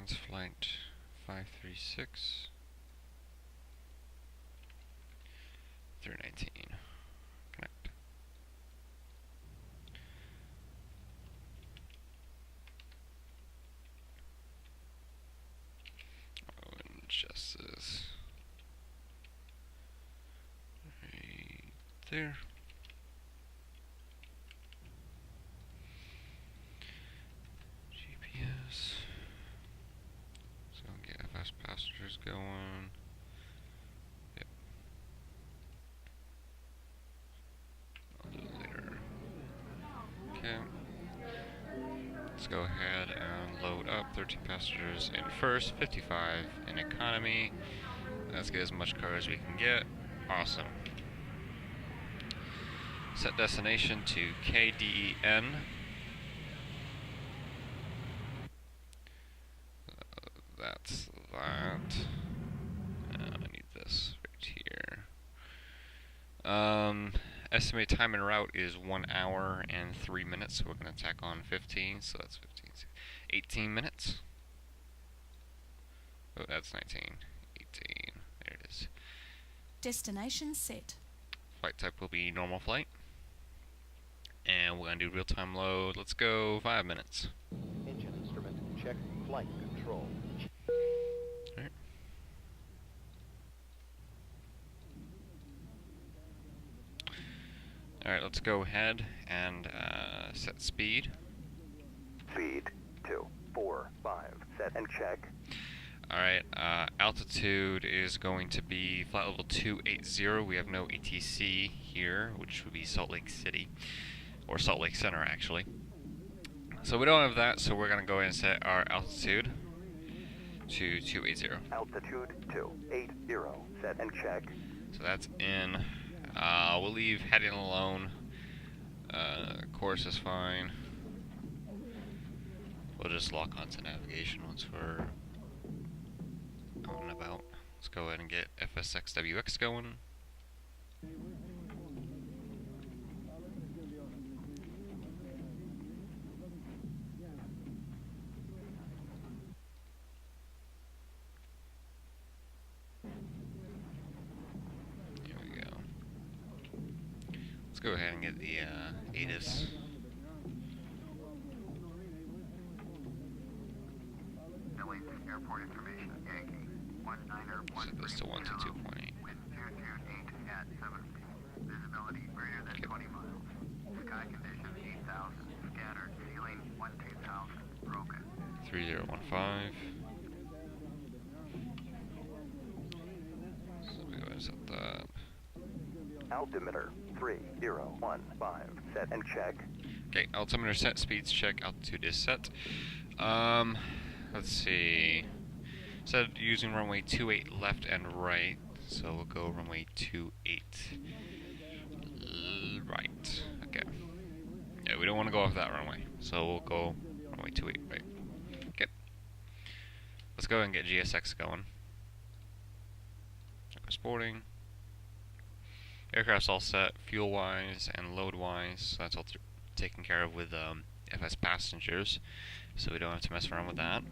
Airlines flight 536 319. Connect. Oh, and just this right there. GPS. So get FS passengers going. Yep. I'll do it later. Okay. Let's go ahead and load up 13 passengers in first, 55 in economy. Let's get as much cover as we can get. Awesome. Set destination to KDEN. That's that. I need this right here. Estimate time and route is 1 hour and 3 minutes, so we're going to tack on 15, so that's 15, 18 minutes. Oh, that's 19, 18, there it is. Destination set. Flight type will be normal flight. And we're going to do real-time load. Let's go 5 minutes. Engine instrument, check flight control. Alright. Alright, let's go ahead and set speed. Speed 245. Set and check. Alright, altitude is going to be flight level 280. We have no ATC here, which would be Salt Lake City, or Salt Lake Center actually. So we don't have that, so we're going to go ahead and set our altitude to 280. Altitude 280. Set and check. So that's in. We'll leave heading alone. Course is fine. We'll just lock onto navigation once we're out and about. Let's go ahead and get FSXWX going. There we go. Let's go ahead and get the ATIS. Airport information, Yankee. 19er, Set this to 122.8. Wind 228 at 7 feet. Visibility greater than 20 miles. Sky condition 8,000. Scattered. Ceiling 12,000. Broken. 3015. So let me go ahead and set that. Altimeter 3015. Set and check. Okay, altimeter set, speeds check, altitude is set. Let's see. Instead of using runway 28 left and right, so we'll go runway 28 right. Okay. Yeah, we don't want to go off that runway, so we'll go runway 28 right. Okay. Let's go ahead and get GSX going. Sporting. Aircraft's all set, fuel-wise and load-wise, so that's all taken care of with FS passengers, so we don't have to mess around with that.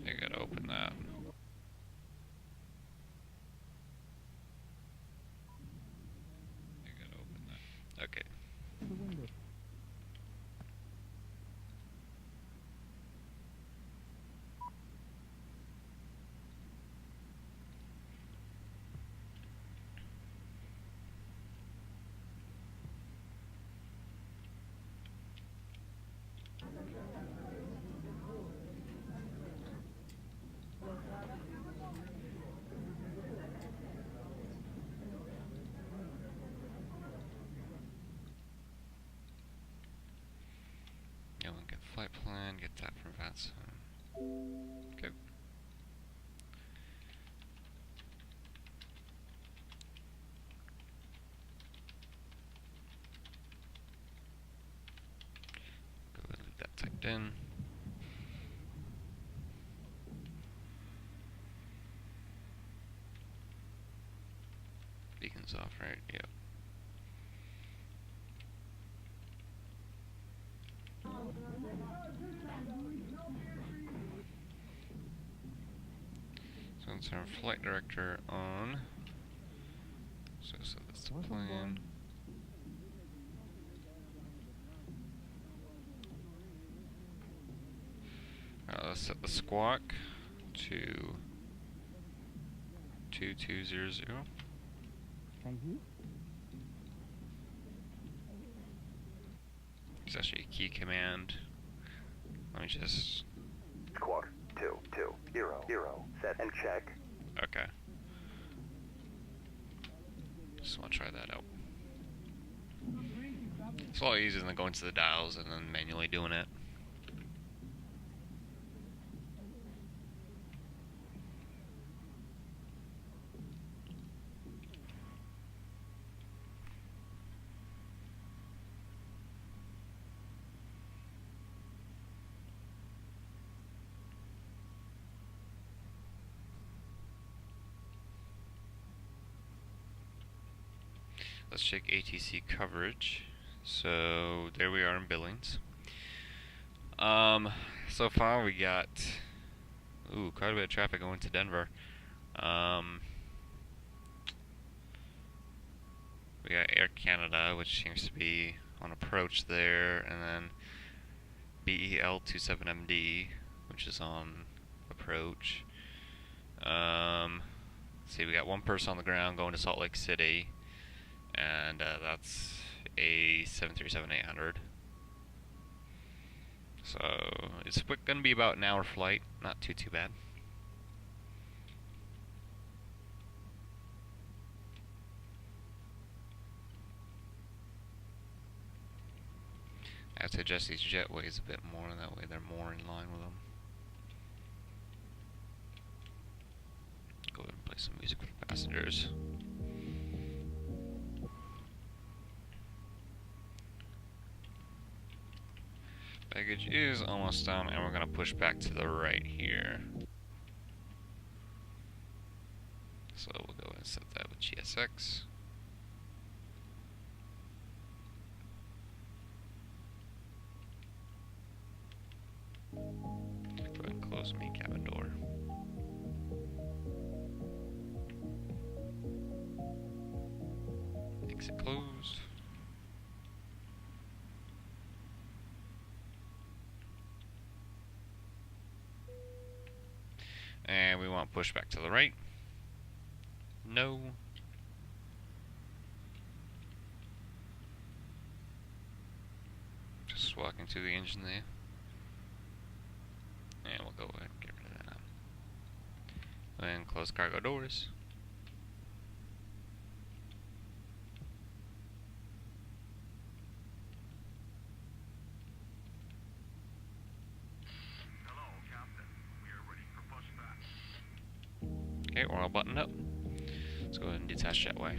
You gotta open that. Okay. Yeah, we'll get flight plan, get that from VATSIM. Okay. locked in. Beacon's off, right? Yep. So let's turn flight director on. So that's the plan. Let's set the squawk to 2200. Thank you. It's actually a key command. Let me just... Squawk 220, set and check. Okay. Just want to try that out. It's a lot easier than going to the dials and then manually doing it. Let's check ATC coverage. So there we are in Billings. So far we got quite a bit of traffic going to Denver. We got Air Canada, which seems to be on approach there, and then BEL27MD, which is on approach. Let's see, we got one person on the ground going to Salt Lake City, and that's a 737-800. So it's going to be about an hour flight, not too bad. I have to adjust these jetways a bit more, and that way they're more in line with them. Go ahead and play some music for passengers. Baggage is almost done, and we're going to push back to the right here. So we'll go ahead and set that with GSX. Go ahead and close main cabin door. Exit closed. And we want push back to the right. No. Just walking through the engine there. And we'll go ahead and get rid of that. And close cargo doors. Okay, we're all buttoned up. Let's go ahead and detach that way.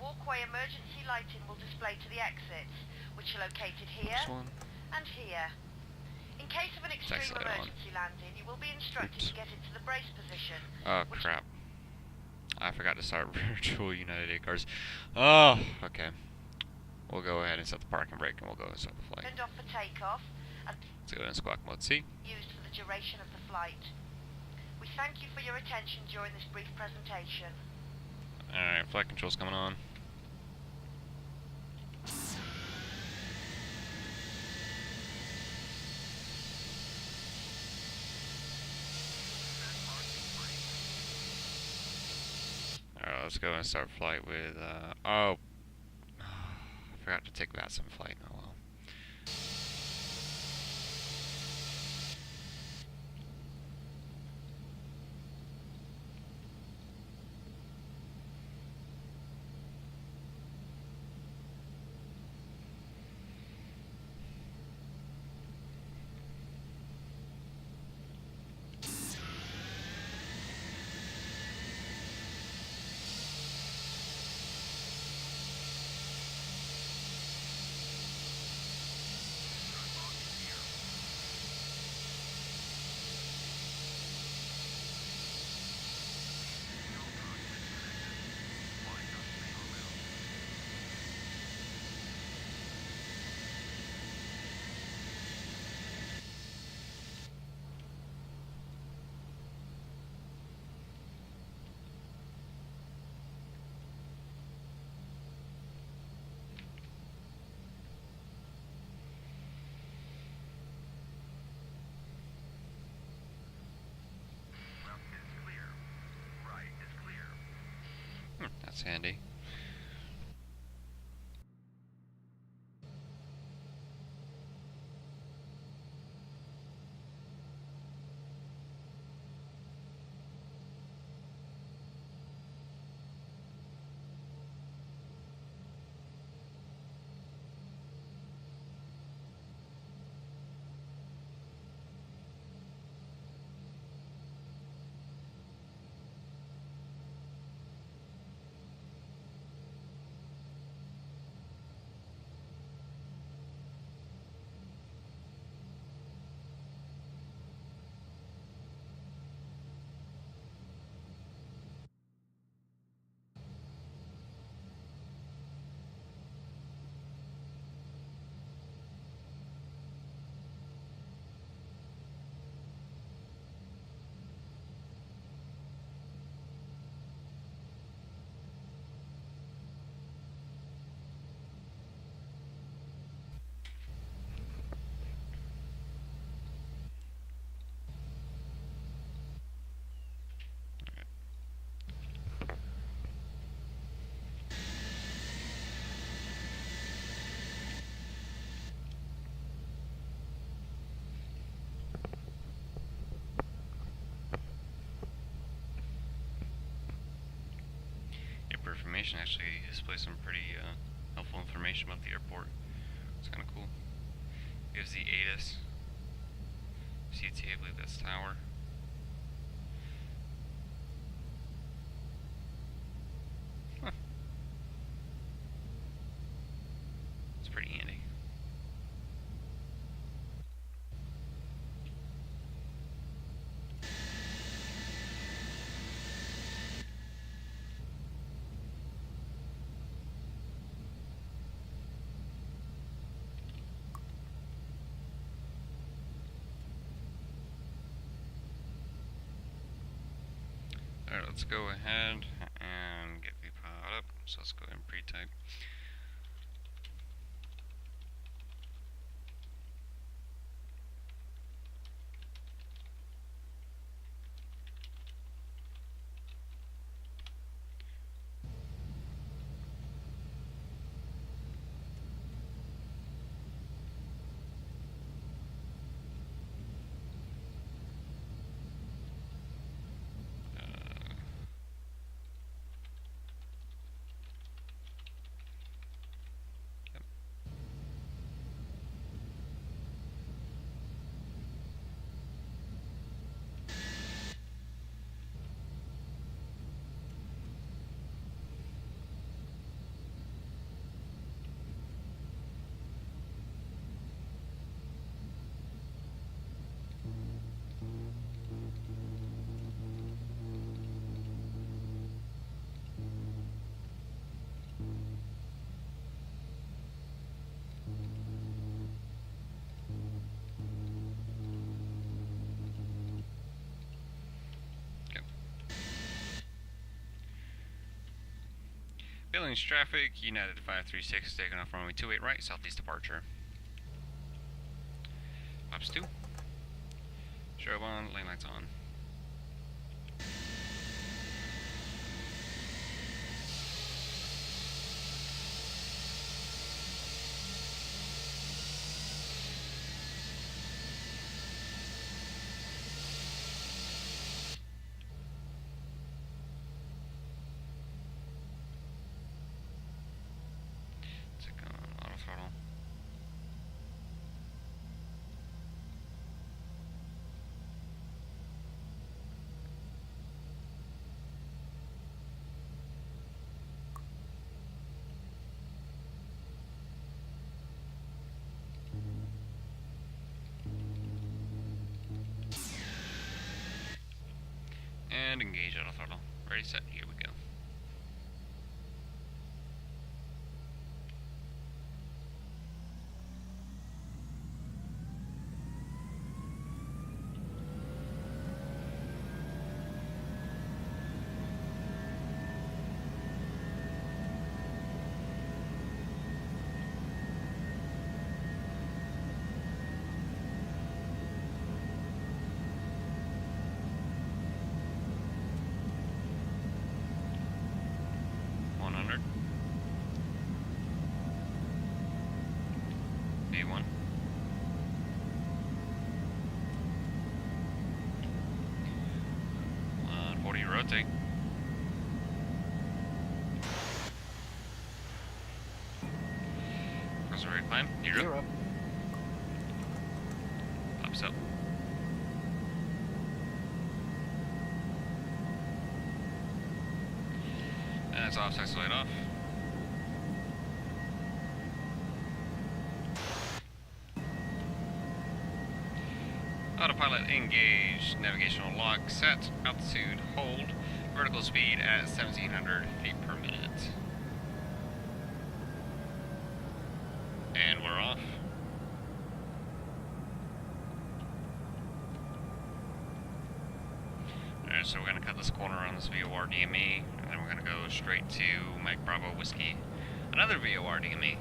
walkway emergency lighting will display to the exits, which are located here This one. and here. In case of an extreme actually on. emergency landing, you will be instructed Oops. to get into the brace position. Oh, which crap. I forgot to start virtual United 8 cars. Oh, okay. We'll go ahead and set the parking brake and we'll go and start the flight. turned off for takeoff and Let's go in squawk mode C. used for the duration of the flight. We thank you for your attention during this brief presentation. Alright, flight control's coming on. Alright, let's go and start flight with, I forgot to take VATSIM flight, oh well. That's handy. Information actually displays some pretty helpful information about the airport. It's kind of cool. Gives the ATIS, CT, I believe that's tower. Huh. It's pretty handy. Alright, let's go ahead and get the pod up. So let's go ahead and pre-type. Billings traffic, United 536, taking off runway 28 right, southeast departure. Flaps 2. Strobe on, lane lights on. Check on auto throttle. And engage auto throttle. Ready, set, here we go. A1. On 40 rotate. Cross the right climb. Zero. Pops up. And it's off, taxi light off. Autopilot engaged, navigational lock set, altitude hold, vertical speed at 1700 feet per minute. And we're off. Alright, so we're going to cut this corner on this VOR DME, and then we're going to go straight to Mike Bravo Whiskey, another VOR DME.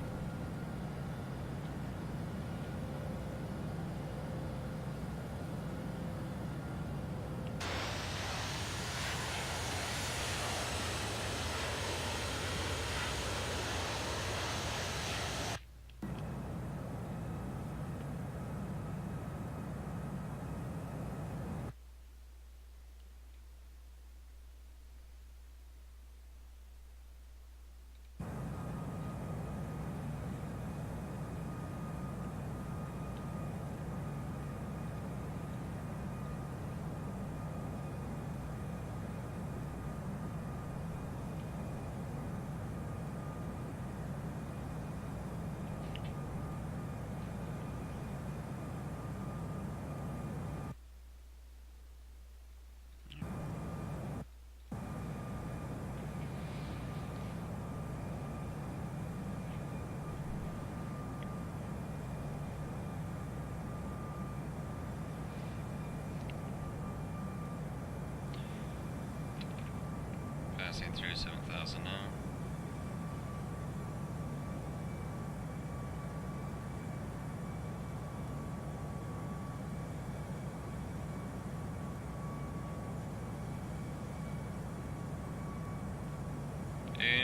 Passing through 7,000 now.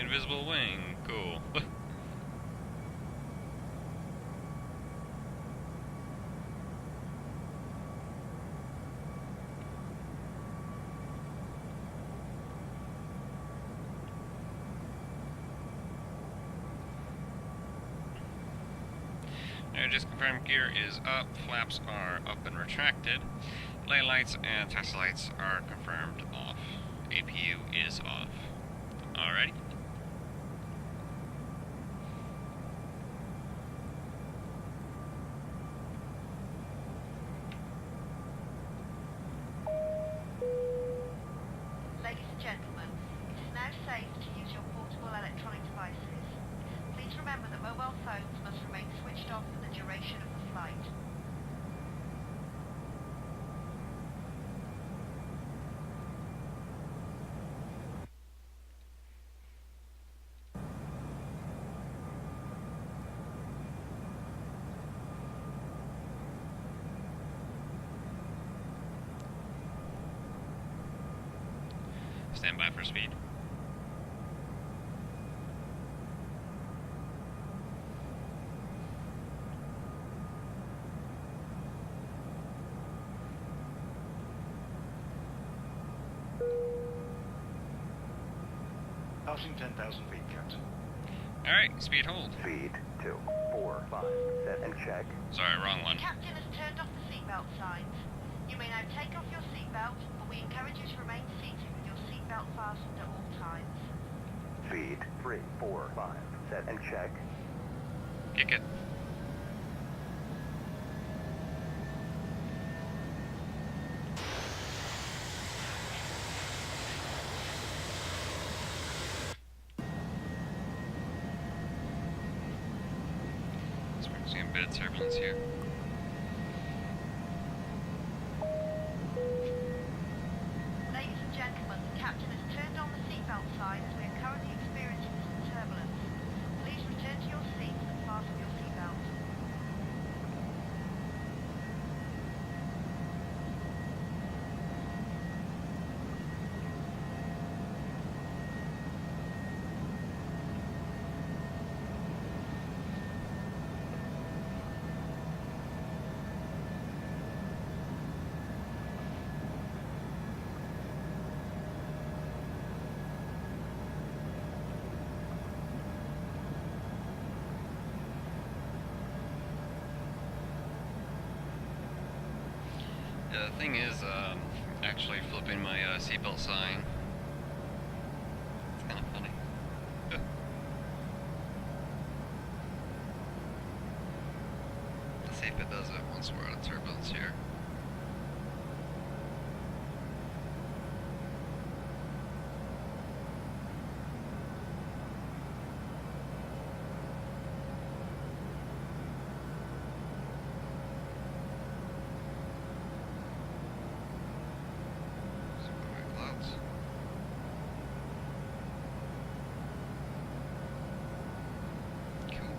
Invisible wing, cool. Just confirm gear is up, flaps are up and retracted, lane lights and taxi lights are confirmed off, APU is off. Alrighty. Ladies and gentlemen, it is now safe to use your portable electronic devices. Please remember that mobile phones must remain switched off for the duration of the flight. stand by for speed. Passing 10,000 feet, Captain. Alright, speed hold. Speed 2, 4, 5, set and check. Sorry, wrong one. The captain has turned off the seatbelt signs. You may now take off your seatbelt, but we encourage you to remain seated with your seatbelt fastened at all times. Speed 3, 4, 5, set and check. Kick it. Experiencing a bit of turbulence here. Ladies and gentlemen, the captain has turned on the seatbelt signs. We are currently experiencing some turbulence. Please return to your seats and fasten your seatbelt. Yeah, the thing is, actually flipping my seatbelt sign. It's kind of funny. Let's see if it does it once we're out of turbulence here. Cool.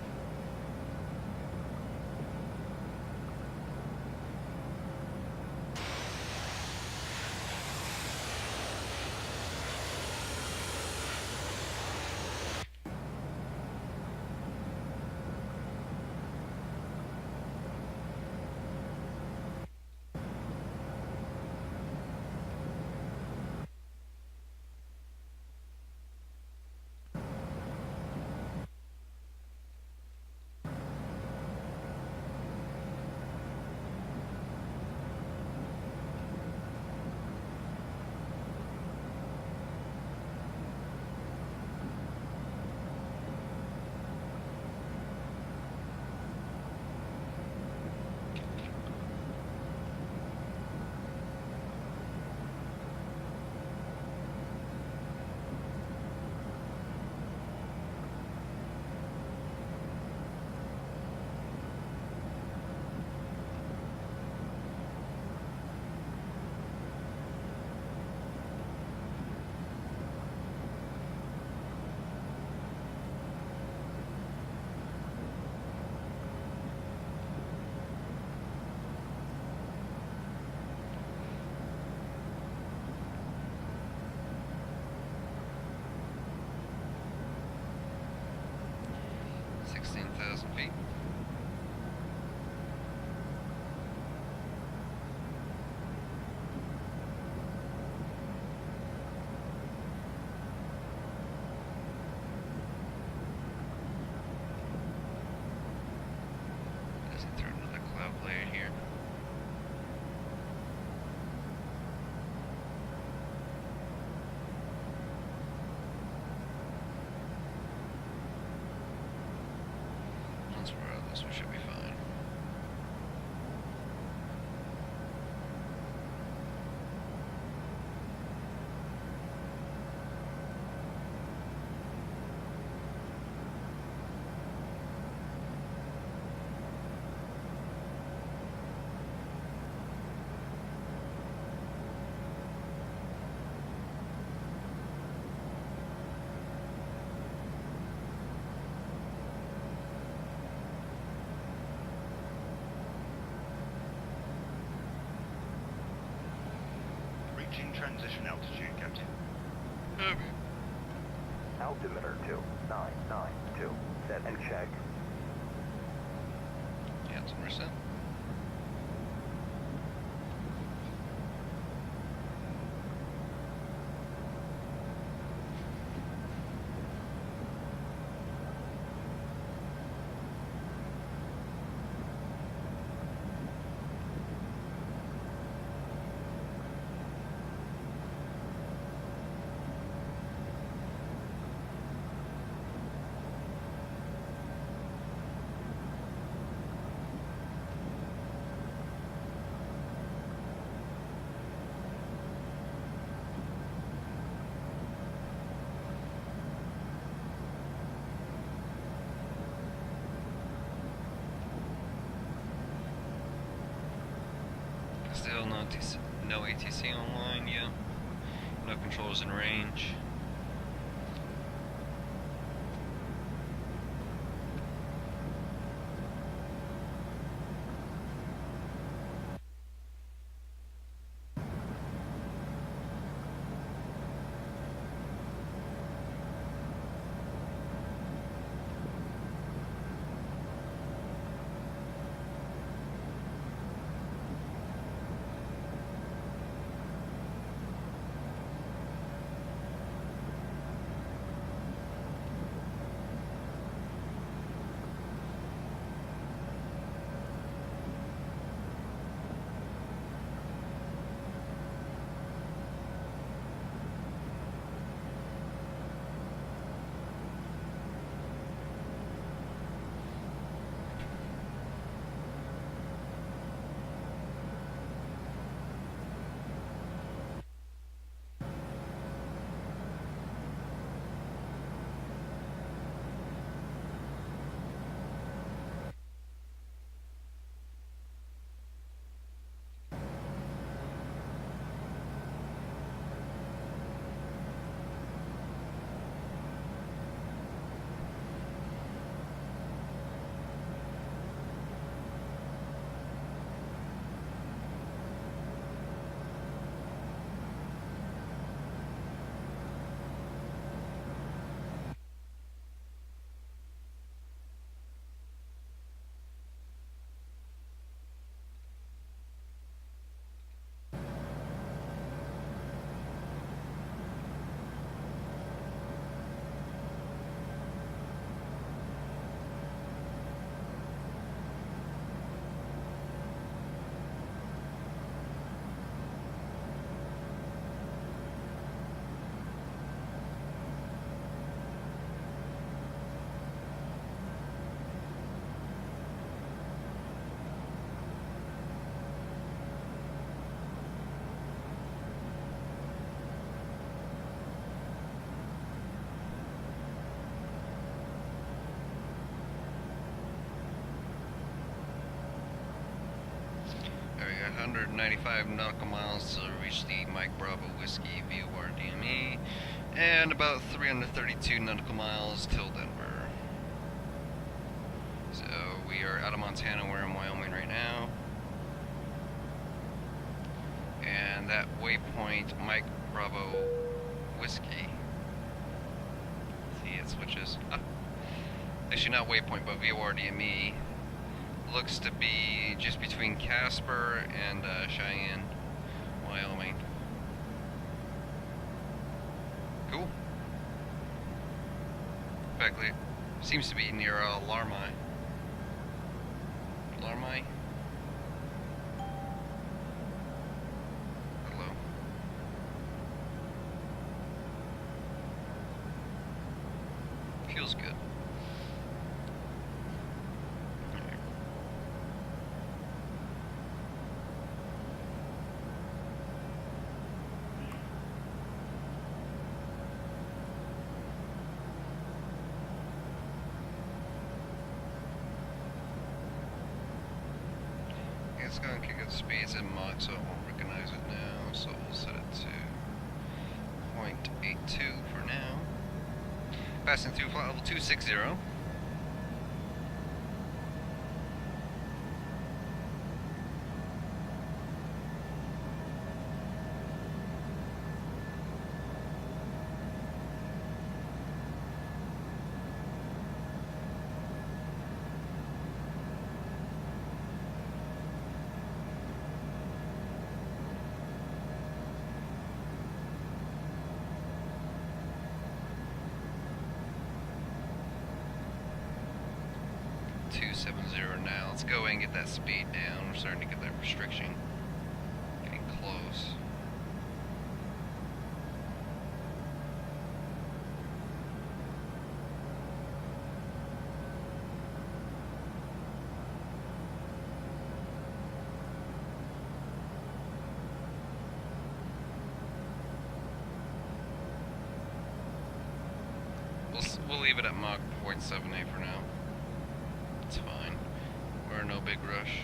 16,000 feet. Doesn't throw another cloud layer here. Once we're out of this, we should be fine. Reaching transition altitude, Captain. Heavy. Altimeter 2992. Set and check. Yeah, 10%. Still no ATC online yet. No controls in range. There we go, 195 nautical miles to reach the Mike Bravo Whiskey VOR DME, and about 332 nautical miles till Denver. So we are out of Montana, we're in Wyoming right now. And that waypoint, Mike Bravo Whiskey, see it switches, actually not waypoint but VOR DME, looks to be just between Casper and Cheyenne, Wyoming. Cool. In fact, it seems to be near Larmi. Larmi? Hello. Feels good. It's going to kick its speeds in Mach, so it won't recognize it now, so we'll set it to 0.82 for now. Passing through flight level 260. 270 now. Let's go and get that speed down. We're starting to get that restriction. Getting close. We'll leave it at Mach 0.78 for now. It's fine. We're in no big rush.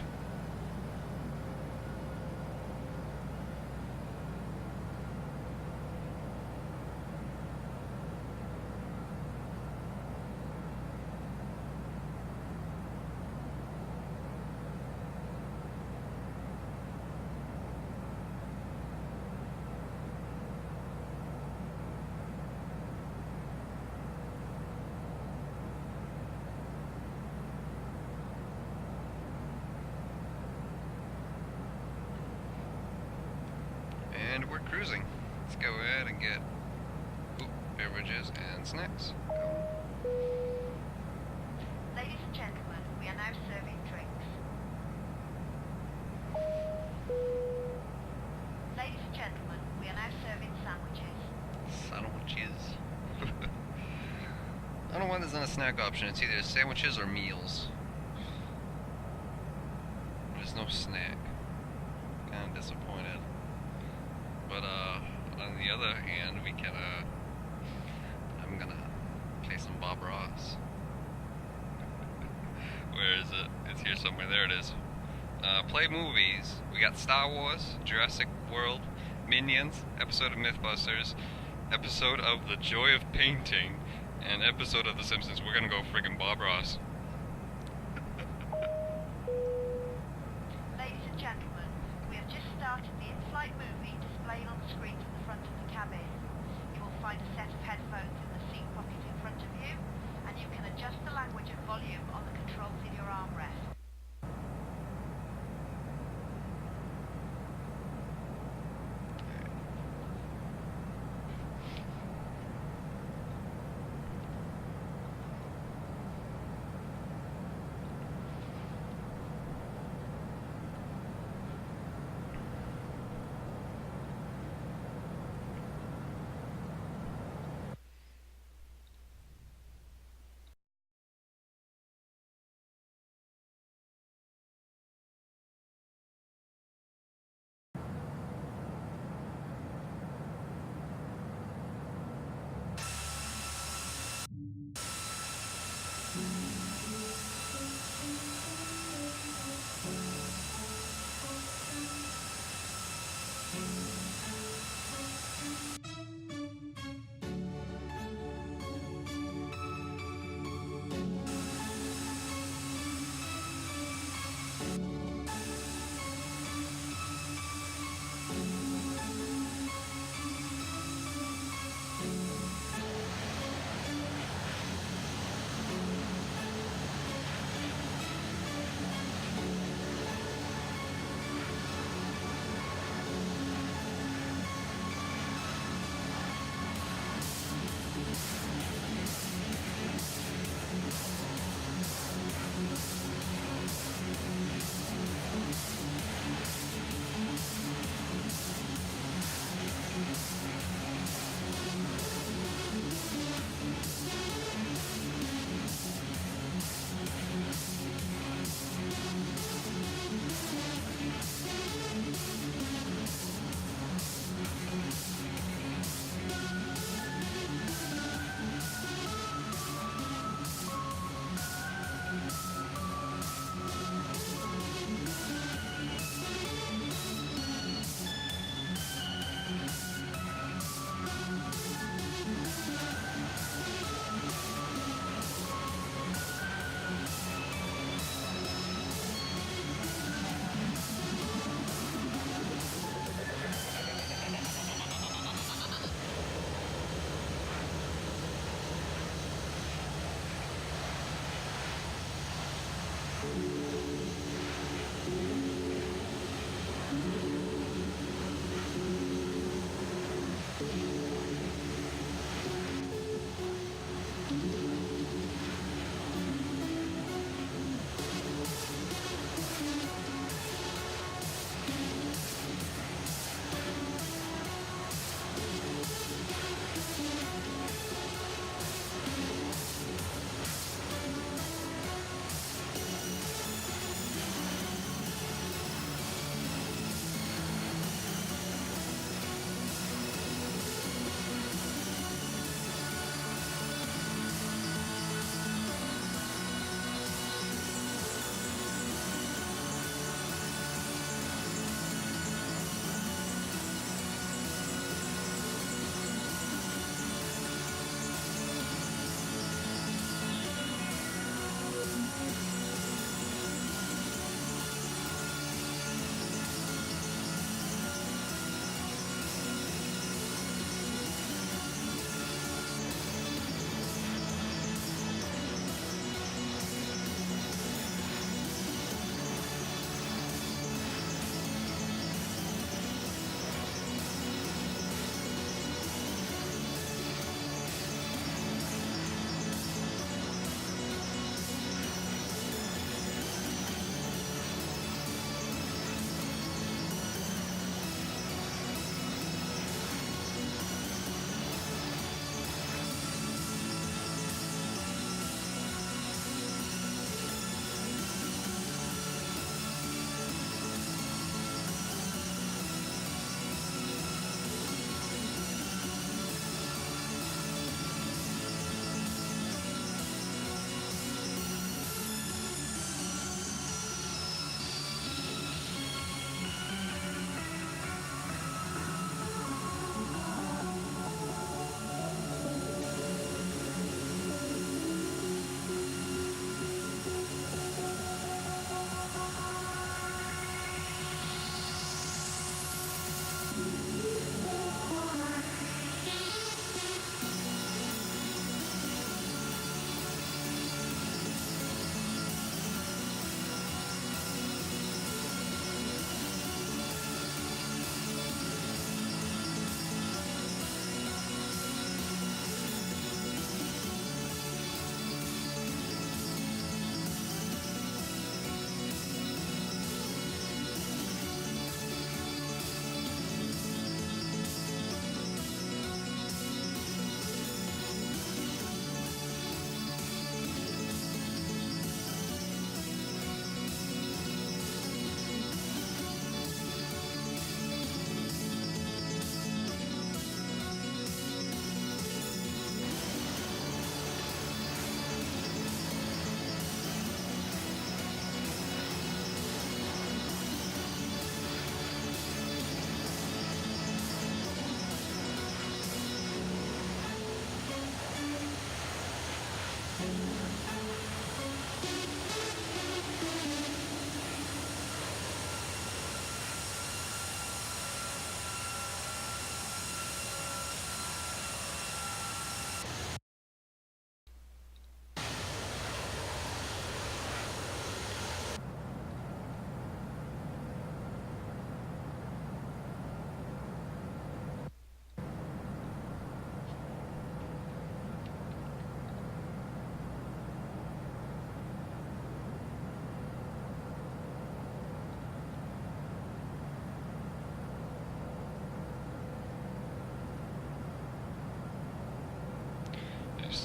And we're cruising. Let's go ahead and get beverages and snacks. Go. Ladies and gentlemen, we are now serving drinks. Ladies and gentlemen, we are now serving sandwiches. Sandwiches. I don't know why there's not a snack option. It's either sandwiches or meals. There's no snack. Kind of disappointed. But on the other hand, we can I'm gonna play some Bob Ross. Where is it? It's here somewhere. There it is. Play movies. We got Star Wars, Jurassic World, Minions, episode of Mythbusters, episode of The Joy of Painting, and episode of The Simpsons. We're gonna go friggin' Bob Ross. Ladies and gentlemen, we have just started the in-flight movie displayed on the screen to the front of the cabin. You will find a set of headphones in the seat pocket in front of you, and you can adjust the language and volume on the controls in your armrest.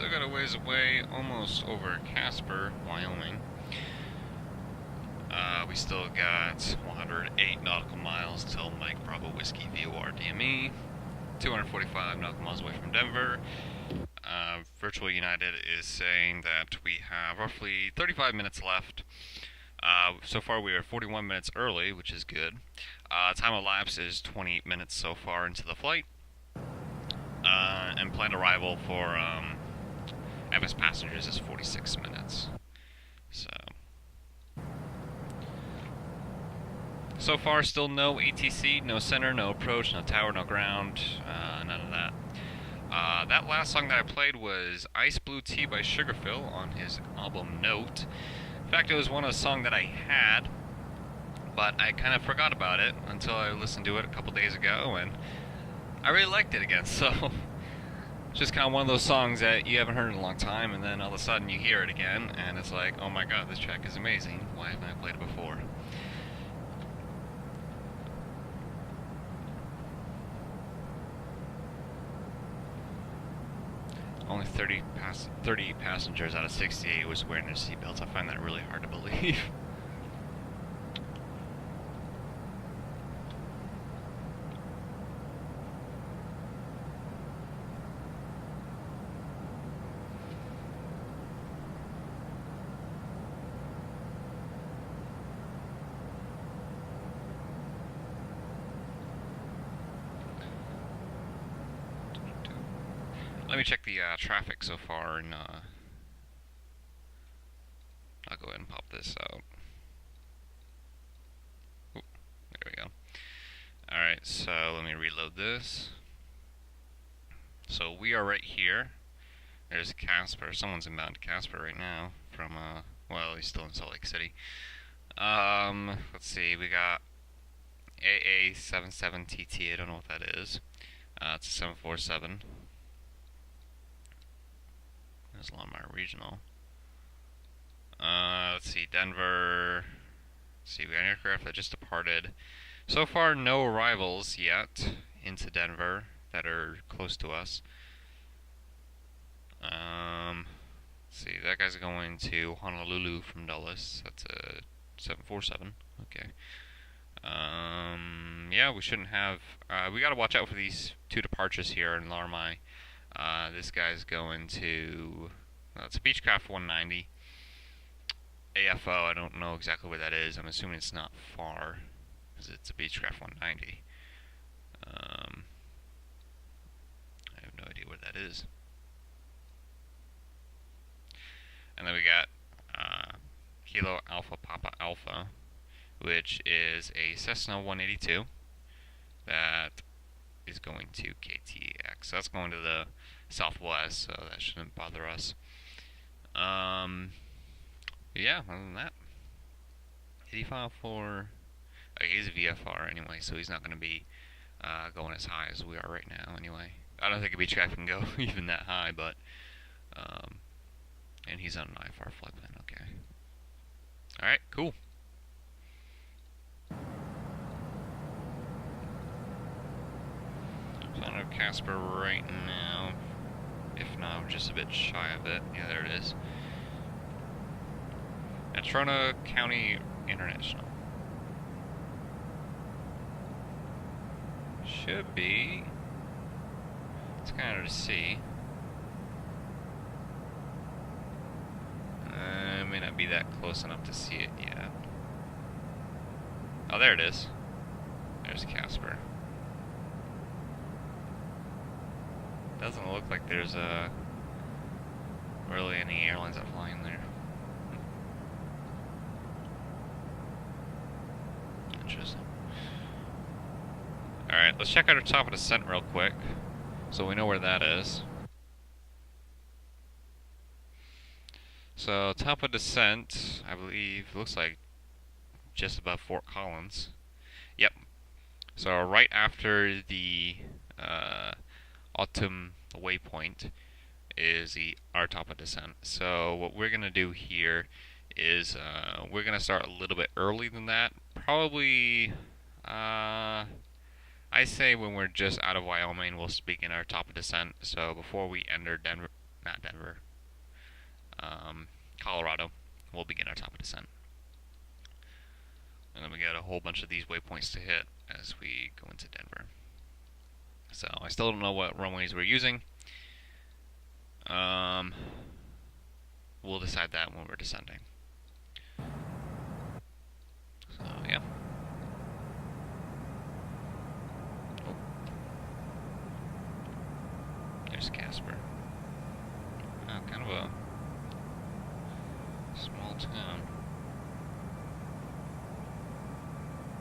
still got a ways away, almost over Casper, Wyoming. We still got 108 nautical miles till Mike Bravo Whiskey VOR DME. 245 nautical miles away from Denver. Virtual United is saying that we have roughly 35 minutes left. So far we are 41 minutes early, which is good. Time elapsed is 28 minutes so far into the flight. And planned arrival for Airbus passengers is 46 minutes. So far, still no ATC, no center, no approach, no tower, no ground, none of that. That last song that I played was Ice Blue Tea by Sugarphil on his album Note. In fact, it was one of the songs that I had, but I kind of forgot about it until I listened to it a couple days ago, and I really liked it again, so it's just kind of one of those songs that you haven't heard in a long time, and then all of a sudden you hear it again, and it's like, oh my god, this track is amazing. Why haven't I played it before? Only 30 passengers out of 68 was wearing their seatbelts. I find that really hard to believe. Let me check the traffic so far, and I'll go ahead and pop this out. Oop, there we go. Alright, so let me reload this. So we are right here. There's Casper. Someone's inbound to Casper right now from, well, he's still in Salt Lake City. Let's see, we got AA77TT, I don't know what that is. It's a 747. There's Lamar Regional. Let's see, Denver. Let's see, we got an aircraft that just departed. So far, no arrivals yet into Denver that are close to us. Let's see, that guy's going to Honolulu from Dulles. That's a 747. Okay. Yeah, we shouldn't have. We got to watch out for these two departures here in Laramie. This guy's going to, it's a Beechcraft 190. AFO, I don't know exactly where that is. I'm assuming it's not far, because it's a Beechcraft 190. I have no idea where that is. And then we got Kilo Alpha Papa Alpha, which is a Cessna 182 that is going to KTX. So that's going to the southwest, so that shouldn't bother us. Yeah, other than that, did he file for? He's a VFR anyway, so he's not going to be going as high as we are right now. Anyway, I don't think a Beechcraft can go even that high, but and he's on an IFR flight plan. Okay. All right, cool. So I don't know Casper right now. If not, we're just a bit shy of it. Yeah, there it is. Natrona County International. Should be. It's kind of hard to see. May not be that close enough to see it yet. Oh, there it is. There's Casper. Doesn't look like there's really any airlines that fly in there. Interesting. Alright, let's check out our top of descent real quick, so we know where that is. So, top of descent, I believe, looks like just above Fort Collins. Yep. So, right after the autumn waypoint is our top of descent. So, what we're going to do here is we're going to start a little bit early than that. Probably, I say when we're just out of Wyoming, we'll begin our top of descent. So, before we enter Denver, not Denver, Colorado, we'll begin our top of descent. And then we got a whole bunch of these waypoints to hit as we go into Denver. So I still don't know what runways we're using. We'll decide that when we're descending. So yeah. Oh. There's Casper. Kind of a small town.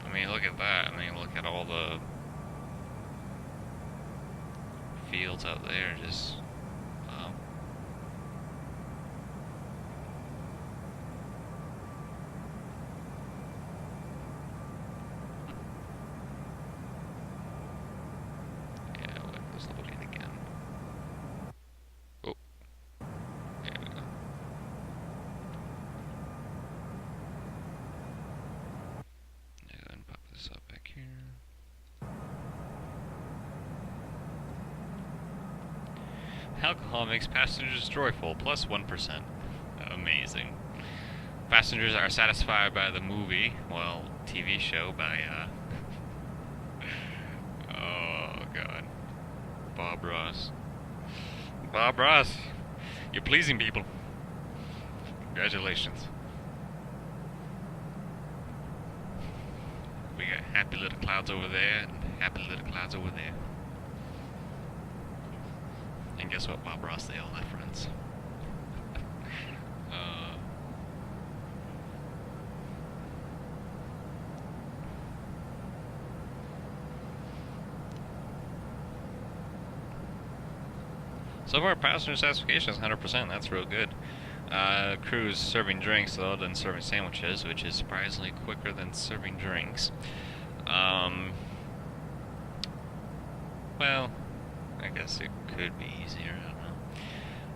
I mean, look at that. I mean, look at all the fields out there. Just wow. Yeah, what was loading again? Oh, there we go. Go ahead and pop this up back here. Alcohol makes passengers joyful, plus 1%. Amazing. Passengers are satisfied by the movie, well, TV show by, oh god, Bob Ross. Bob Ross, you're pleasing people. Congratulations. We got happy little clouds over there, and happy little clouds over there. And guess what, Bob Ross, they all have friends. So far, passenger satisfaction is 100%. That's real good. Crew's serving drinks other than serving sandwiches, which is surprisingly quicker than serving drinks. Well, I guess it could be easier.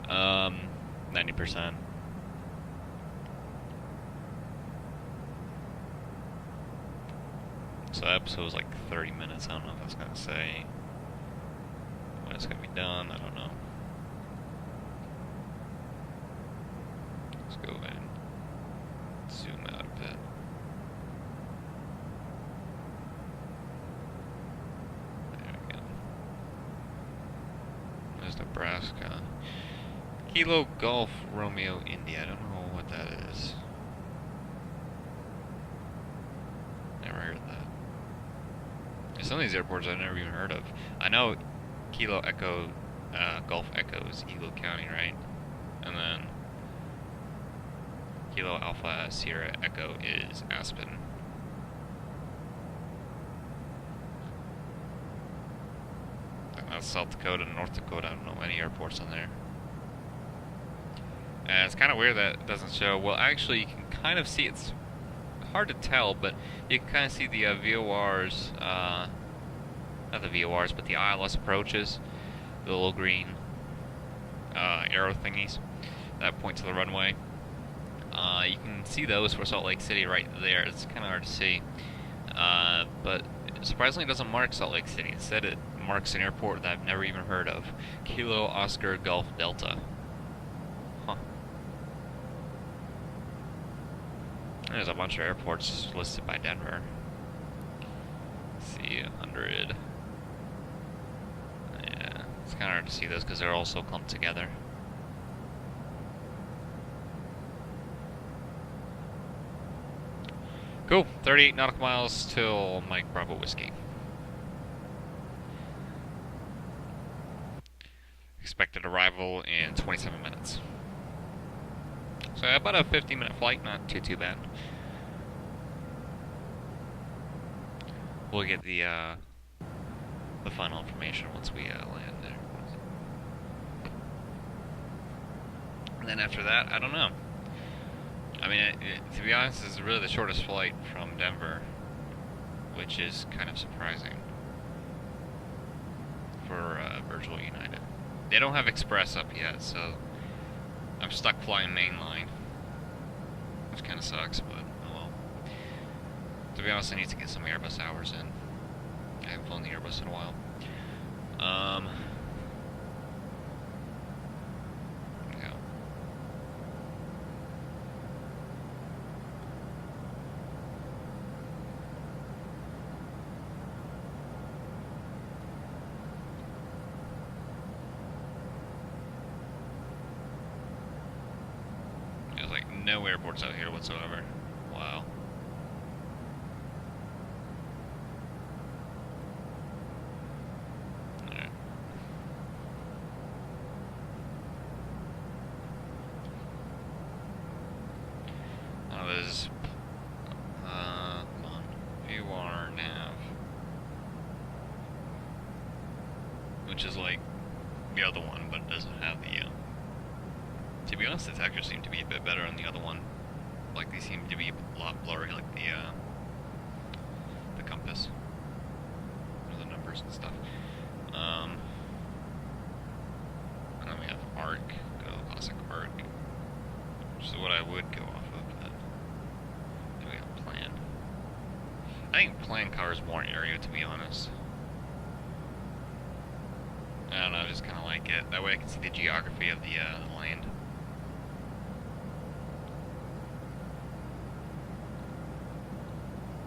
I don't know. 90%. So the episode was like 30 minutes. I don't know if that's gonna say when it's gonna be done. I don't know. Let's go ahead and zoom out a bit. There we go. There's Nebraska. Kilo Golf Romeo India. I don't know what that is. Never heard of that. Some of these airports I've never even heard of. I know Kilo Echo, Golf Echo is Eagle County, right? And then Kilo Alpha Sierra Echo is Aspen. And that's South Dakota and North Dakota. I don't know any airports on there. And it's kind of weird that it doesn't show. Well, actually, you can kind of see, it's hard to tell, but you can kind of see the VORs, not the VORs, but the ILS approaches, the little green arrow thingies that point to the runway. You can see those for Salt Lake City right there. It's kind of hard to see, but surprisingly it doesn't mark Salt Lake City. Instead it marks an airport that I've never even heard of. Kilo Oscar Golf Delta. Huh. There's a bunch of airports listed by Denver. Let's see, 100. Yeah, it's kind of hard to see those because they're all so clumped together. Cool, 38 nautical miles till Mike Bravo Whiskey. Expected arrival in 27 minutes. So about a 15-minute flight, not too bad. We'll get the final information once we land there. And then after that, I don't know. I mean, to be honest, this is really the shortest flight from Denver, which is kind of surprising for Virtual United. They don't have Express up yet, so I'm stuck flying mainline, which kind of sucks, but oh well. To be honest, I need to get some Airbus hours in. I haven't flown the Airbus in a while. No airports out here whatsoever. Wow. Alright. Oh, there's... come on. View our nav. Which is like the other one, but it doesn't have the, to be honest, it actually seemed to be a bit better on the other one. Like, they seem to be a lot blurry, like the compass. The numbers and stuff. And then we have ARC, go classic ARC. Which is what I would go off of, but do we have plan? I think plan covers more area, to be honest. I don't know, I just kind of like it. That way I can see the geography of the land.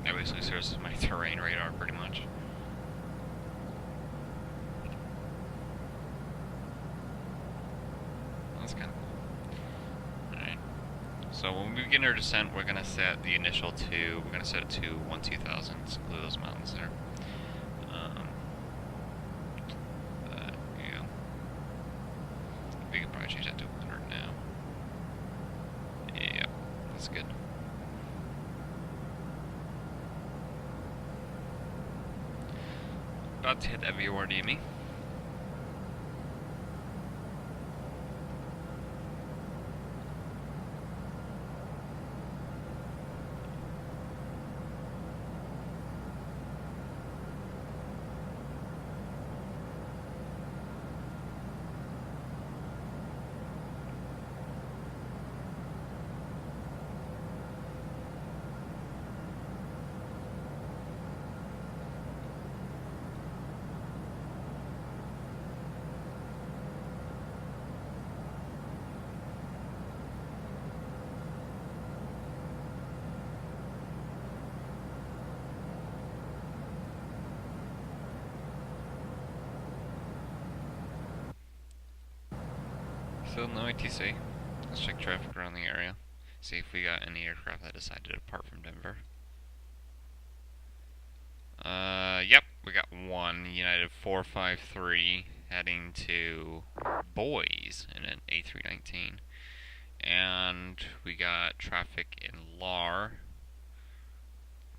That basically serves as my terrain radar, pretty much. That's kind of cool. Alright. So when we begin our descent, we're going to set the initial to, we're going to set it to 1-2000, include those mountains there. We can probably change that to 100 now. Yeah, that's good. About to hit that VOR near me. Still no ATC. Let's check traffic around the area. See if we got any aircraft that decided to depart from Denver. Yep, we got one. United 453 heading to Boise in an A319. And we got traffic in LAR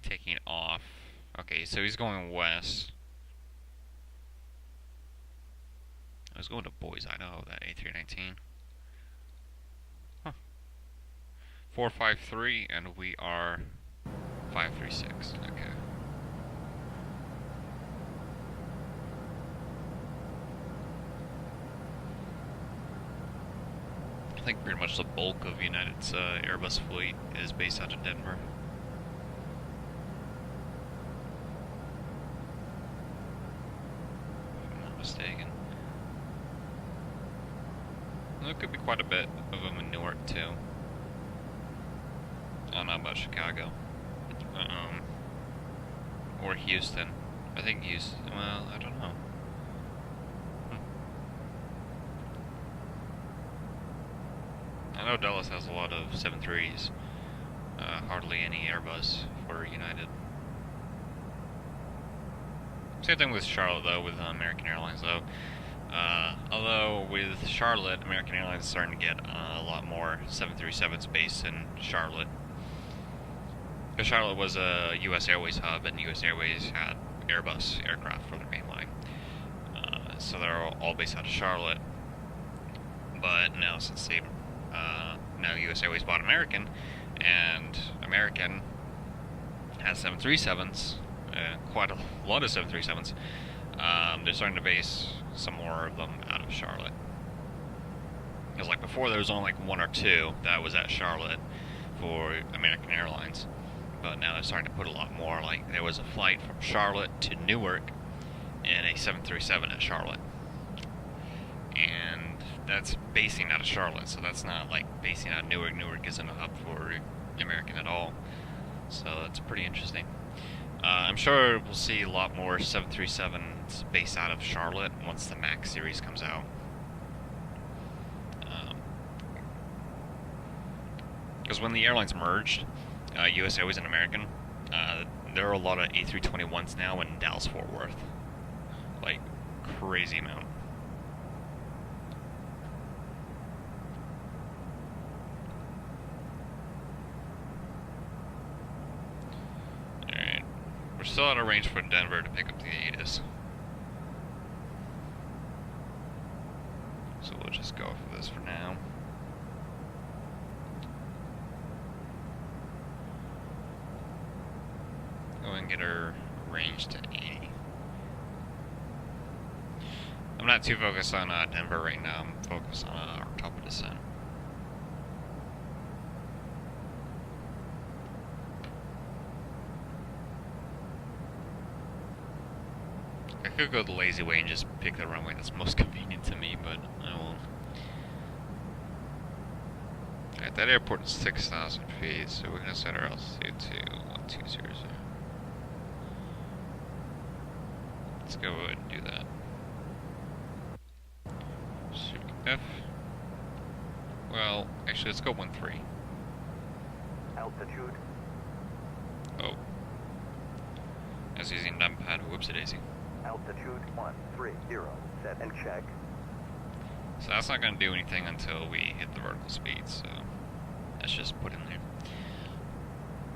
taking off. Okay, so he's going west. I was going to Boise, Idaho, that A319. Huh. 453, and we are 536. Okay. I think pretty much the bulk of United's Airbus fleet is based out of Denver. If I'm not mistaken. There could be quite a bit of them in Newark too. I don't know about Chicago. Or Houston. I think Houston, well, I don't know. I know Dallas has a lot of 737s. Hardly any Airbus for United. Same thing with Charlotte though, with American Airlines though. Although with Charlotte, American Airlines is starting to get a lot more 737s based in Charlotte. Because Charlotte was a U.S. Airways hub, and U.S. Airways had Airbus aircraft for their main line. So they're all based out of Charlotte. But now, since they now U.S. Airways bought American, and American has 737s, quite a lot of 737s, they're starting to base some more of them out of Charlotte. Because like before there was only like one or two that was at Charlotte for American Airlines. But now they're starting to put a lot more. Like there was a flight from Charlotte to Newark in a 737 at Charlotte. And that's basing out of Charlotte, so that's not like basing out of Newark. Newark isn't a hub for American at all. So that's pretty interesting. I'm sure we'll see a lot more 737s based out of Charlotte once the MAX series comes out. Because when the airlines merged, USA was an American. There are a lot of A321s now in Dallas-Fort Worth. Like, crazy amount. Alright. We're still out of range for Denver to pick up the ATIS. So we'll just go for this for now. Go and get our range to 80. I'm not too focused on Denver right now. I'm focused on our top of descent. I could go the lazy way and just pick the runway that's most convenient to me, but I won't. Alright, that airport is 6,000 feet, so we're gonna set our altitude to 1200. Let's go ahead and do that. Should we F? Well, actually, let's go 13. Altitude. Oh. I was using numpad. Whoopsie daisy. Altitude 130. Set and check. So that's not going to do anything until we hit the vertical speed, so that's just put in there.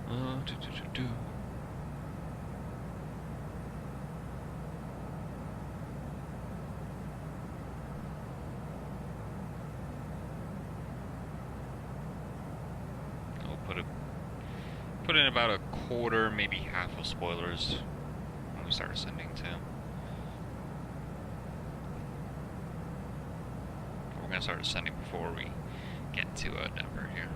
I'll put in about a quarter, maybe half of spoilers when we start ascending too. We're going to start ascending before we get to Denver here.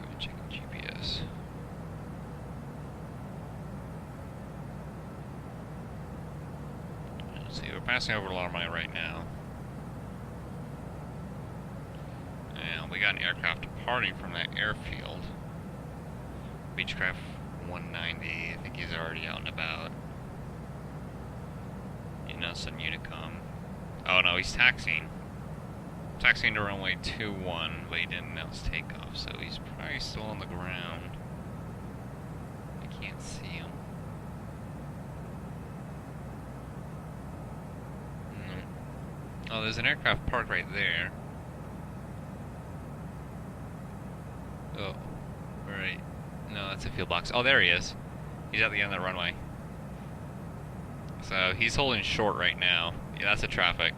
Go and check the GPS. Let's see, we're passing over Laramie right now. And we got an aircraft departing from that airfield. Beechcraft 190, I think he's already out and about. You know, some Unicom. Oh no, he's taxiing. Taxiing to runway 21, but he didn't announce takeoff, so he's probably still on the ground. I can't see him. Oh, there's an aircraft parked right there. Oh, right. No, that's a fuel box. Oh, there he is. He's at the end of the runway. So he's holding short right now. Yeah, that's the traffic.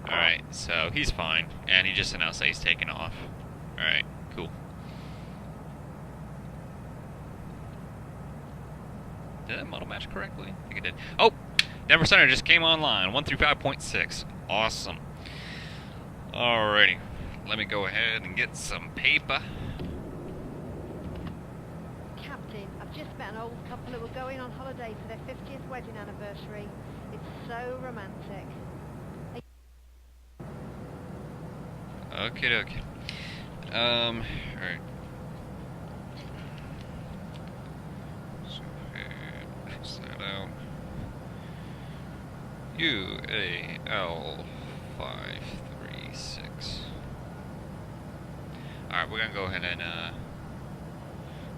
Alright, so he's fine. And he just announced that he's taking off. Alright, cool. Did that model match correctly? I think it did. Oh! Denver Center just came online. 135.6. Awesome. Alrighty. Let me go ahead and get some paper. Captain, I've just met an old couple who were going on holiday for their 50th wedding anniversary. It's so romantic. Okay, dokie. Alright. So, cross that out. UAL536. Alright, we're gonna go ahead and,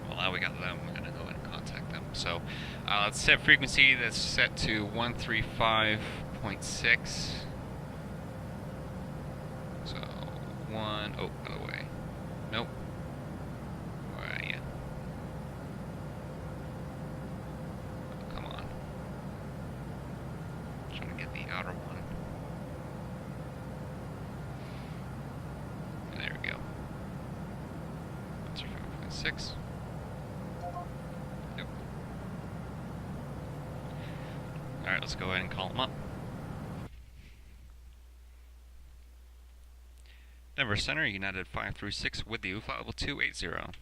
well, now we got them, we're gonna go ahead and contact them. So, let's set frequency that's set to 135.6. So, oh, other way. Nope. Where are you? Oh, come on. Trying to get the outer one. There we go. 135.6. Yep. Alright, let's go ahead and call them up. Denver Center, United 536 with you, flight level 280.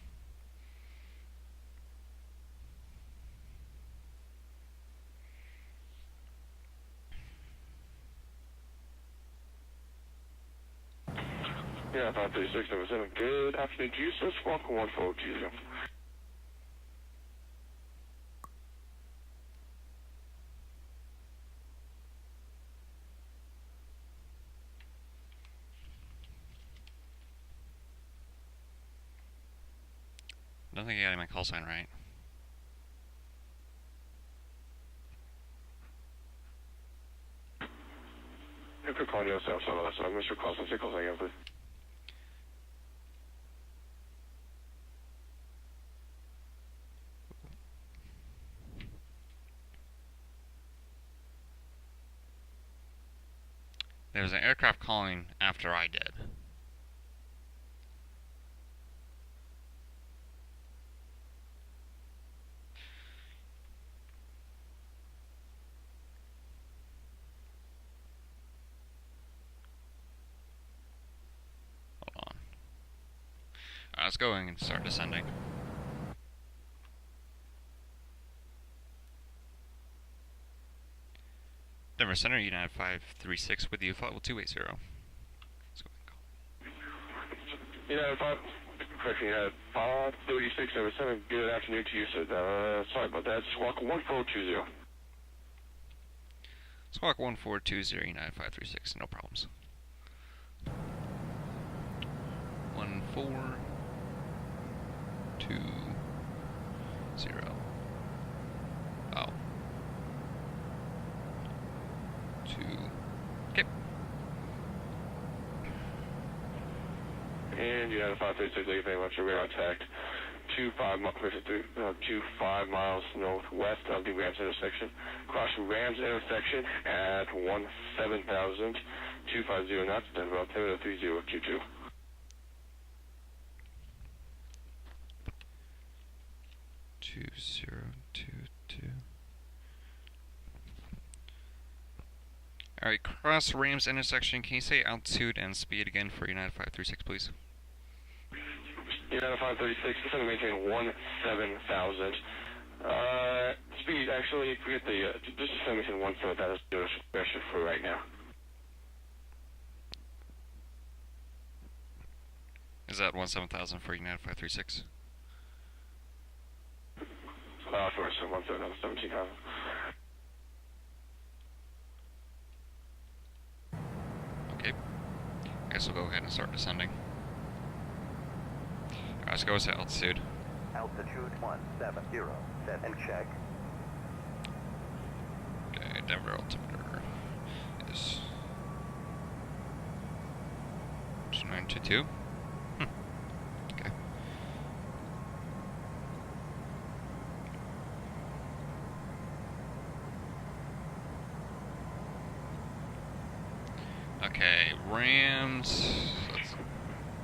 Yeah, 536, Denver Center. Good afternoon to you, sir. Squawk 142. don't think I got any my call sign right. If you're calling yourself, so Mr. Carlson, say call sign again, please. There was an aircraft calling after I did. Hold on. Alright, let's go and start descending. Denver Center, United 536 with you, flight level 280. Let's go and go. United 536, Denver Center, good afternoon to you, sir. Sorry about that, squawk 1420. Squawk 1420, United 536, no problems. 1420. Oh. 2. Okay. And United 536, thank you very much. We're on tact 25 miles northwest of the Rams intersection. Crossing Rams intersection at 17,000, 250 knots, Denver altimeter 3022. Alright, cross Rams intersection. Can you say altitude and speed again for United 536, please? United 536, just going to maintain 17,000. Speed, actually, forget the, just going to maintain 17,000 pressure for right now. Is that 17,000 for United 536? For 17,000. Okay. I guess we'll go ahead and start descending. Alright, let's go to altitude. Altitude 170, set and check. Okay, Denver altimeter is 2922. Okay. Okay, Rams.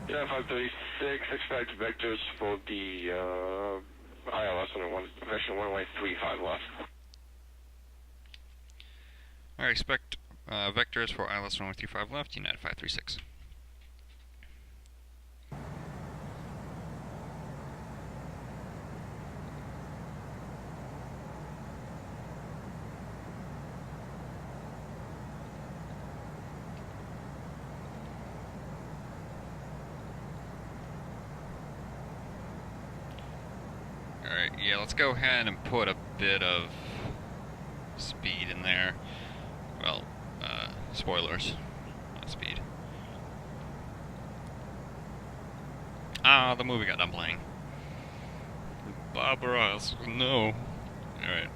Yeah, 536, expect vectors for the ILS 101, version 113.5 left. Alright, expect vectors for ILS 1135 left, United 536. Alright, yeah, let's go ahead and put a bit of speed in there. Well, spoilers, not speed. Ah, the movie got done playing. Bob Ross, no. Alright.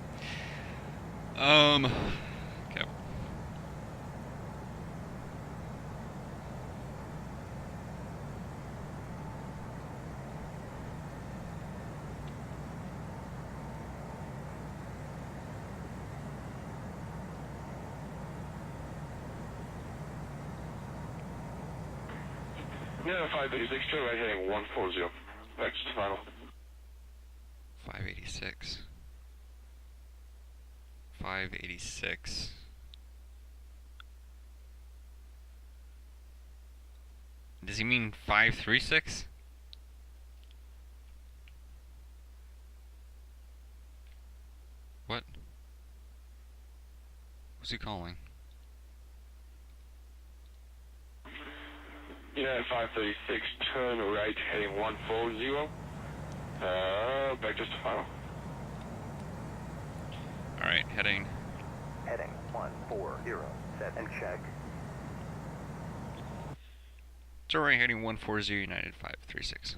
Okay. Yeah, 536, turn right heading 140. Vectors to final. 586. 586. Does he mean 536? What? Who's he calling? Yeah, 536, turn right heading 140. Vectors to final. Alright, heading. Heading 140, set and check. It's alright, heading 140, United 536.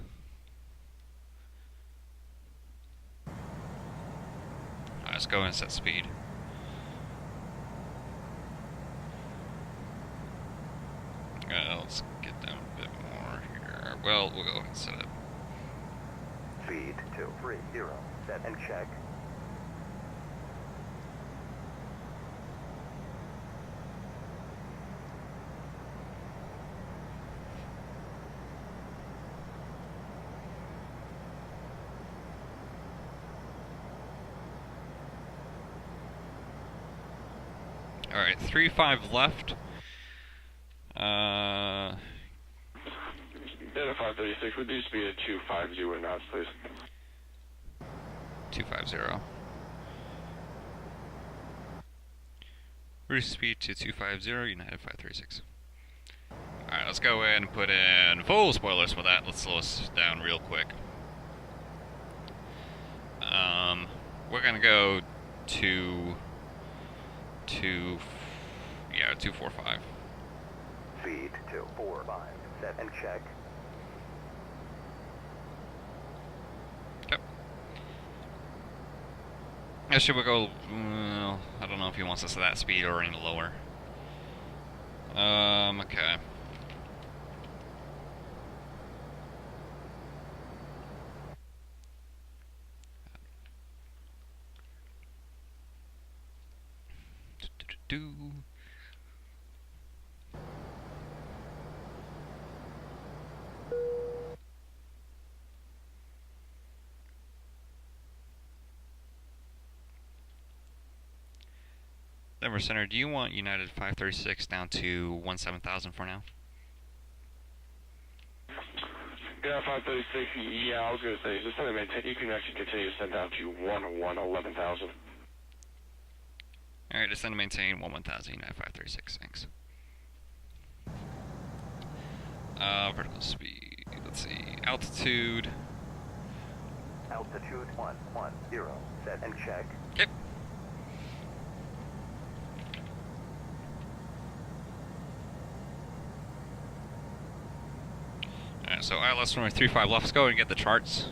let's go and set speed. Let's get down a bit more here. Well, we'll go ahead and set it. Speed 230, set and check. Alright, 3-5 left. Delta 536, reduce speed at 250 knots, please. 250. Reduce speed to 250, United 536. Alright, let's go ahead and put in full spoilers for that. Let's slow us down real quick. We're gonna go to 245. Speed 245, set and check. Yep. Actually, we'll go. Well, I don't know if he wants us at that speed or any lower. Okay. Do. Denver Center, do you want United 536 down to 17,000 for now? Yeah, 536, yeah, I was going to say, just send maintain, you can actually continue to send down to 11,000. Alright, descend and maintain 11,000, United 536, thanks. Vertical speed, let's see, altitude. Altitude 110, set and check. Okay. Alright, so ILS runway 35 left, let's go and get the charts.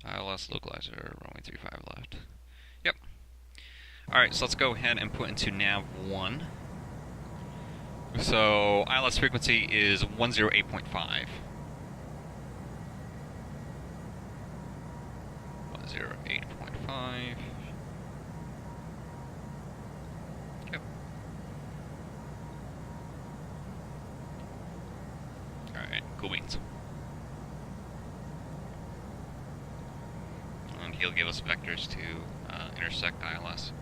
ILS localizer, runway 35 left. Yep. Alright, so let's go ahead and put into nav 1. So ILS frequency is 108.5. 108.5. Yep. Alright, cool beans. And he'll give us vectors to intersect ILS.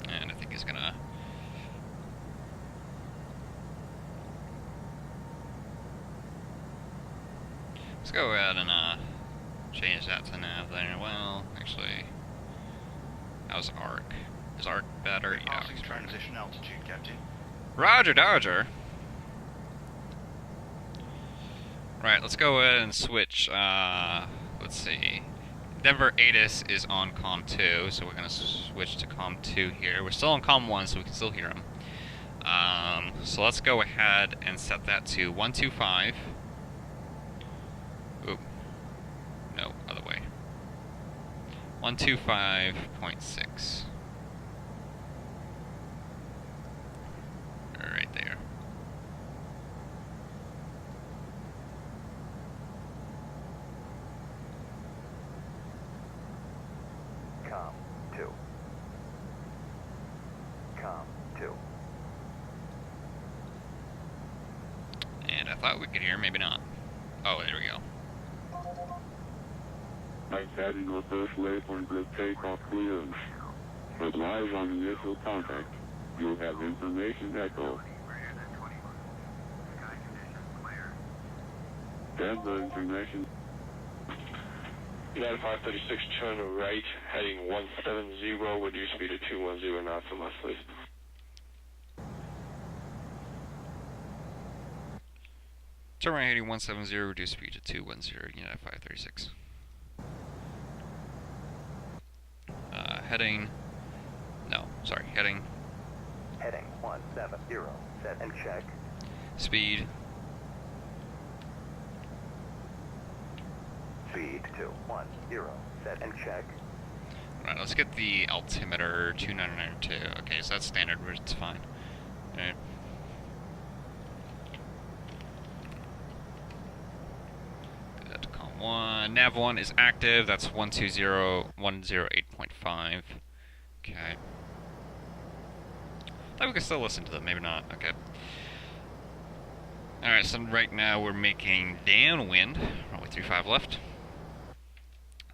And I think he's gonna... Let's go ahead and change that to nav there. Well, actually, how's ARC? Is ARC better? Yeah. Passing transition altitude, Captain. Roger, Dodger. Right, let's go ahead and switch. Let's see. Denver ATIS is on COM 2, so we're going to switch to COM 2 here. We're still on COM 1, so we can still hear him. So let's go ahead and set that to 125. Oop. No, other way. 125.6. Right there. COM 2. COM 2. And I thought we could hear, maybe not. Oh, there we go. Adding the first waypoint with takeoff clearance. Advise on initial contact. You'll have information echo. Greater than 20 miles. Sky conditions clear. Denver information. United 536, turn right, heading 170, reduce speed to 210 knots or less, please. Turn right heading 170, reduce speed to 210, United 536. Heading Heading 170, set and check. Speed. Speed 210, set and check. Alright, let's get the altimeter 2992. Okay, so that's standard, it's fine. Alright. Good, com 1. Nav 1 is active, that's 120.108.5. Okay. Thought we could still listen to them, maybe not. Okay. Alright, so right now we're making downwind. Runway 35 left.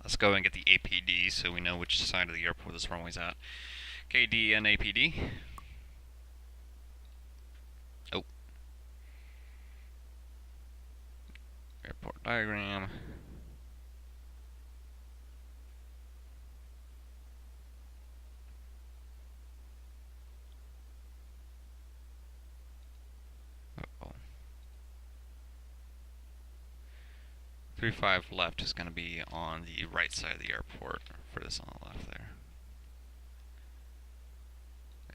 Let's go and get the APD so we know which side of the airport this runway's at. KDEN APD. Oh. Airport diagram. Uh-oh. 35 left is going to be on the right side of the airport for this on the left there.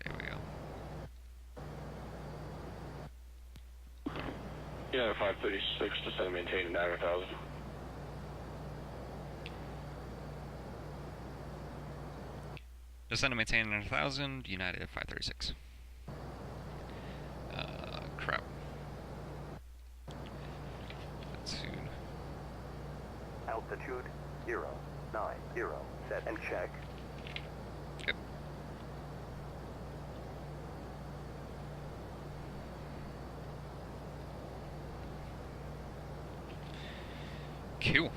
There we go. Yeah, 536, descend and maintain 9,000. Descend and maintain 9,000, United 536. Crap. Altitude 090, set and check. Yep. Cool.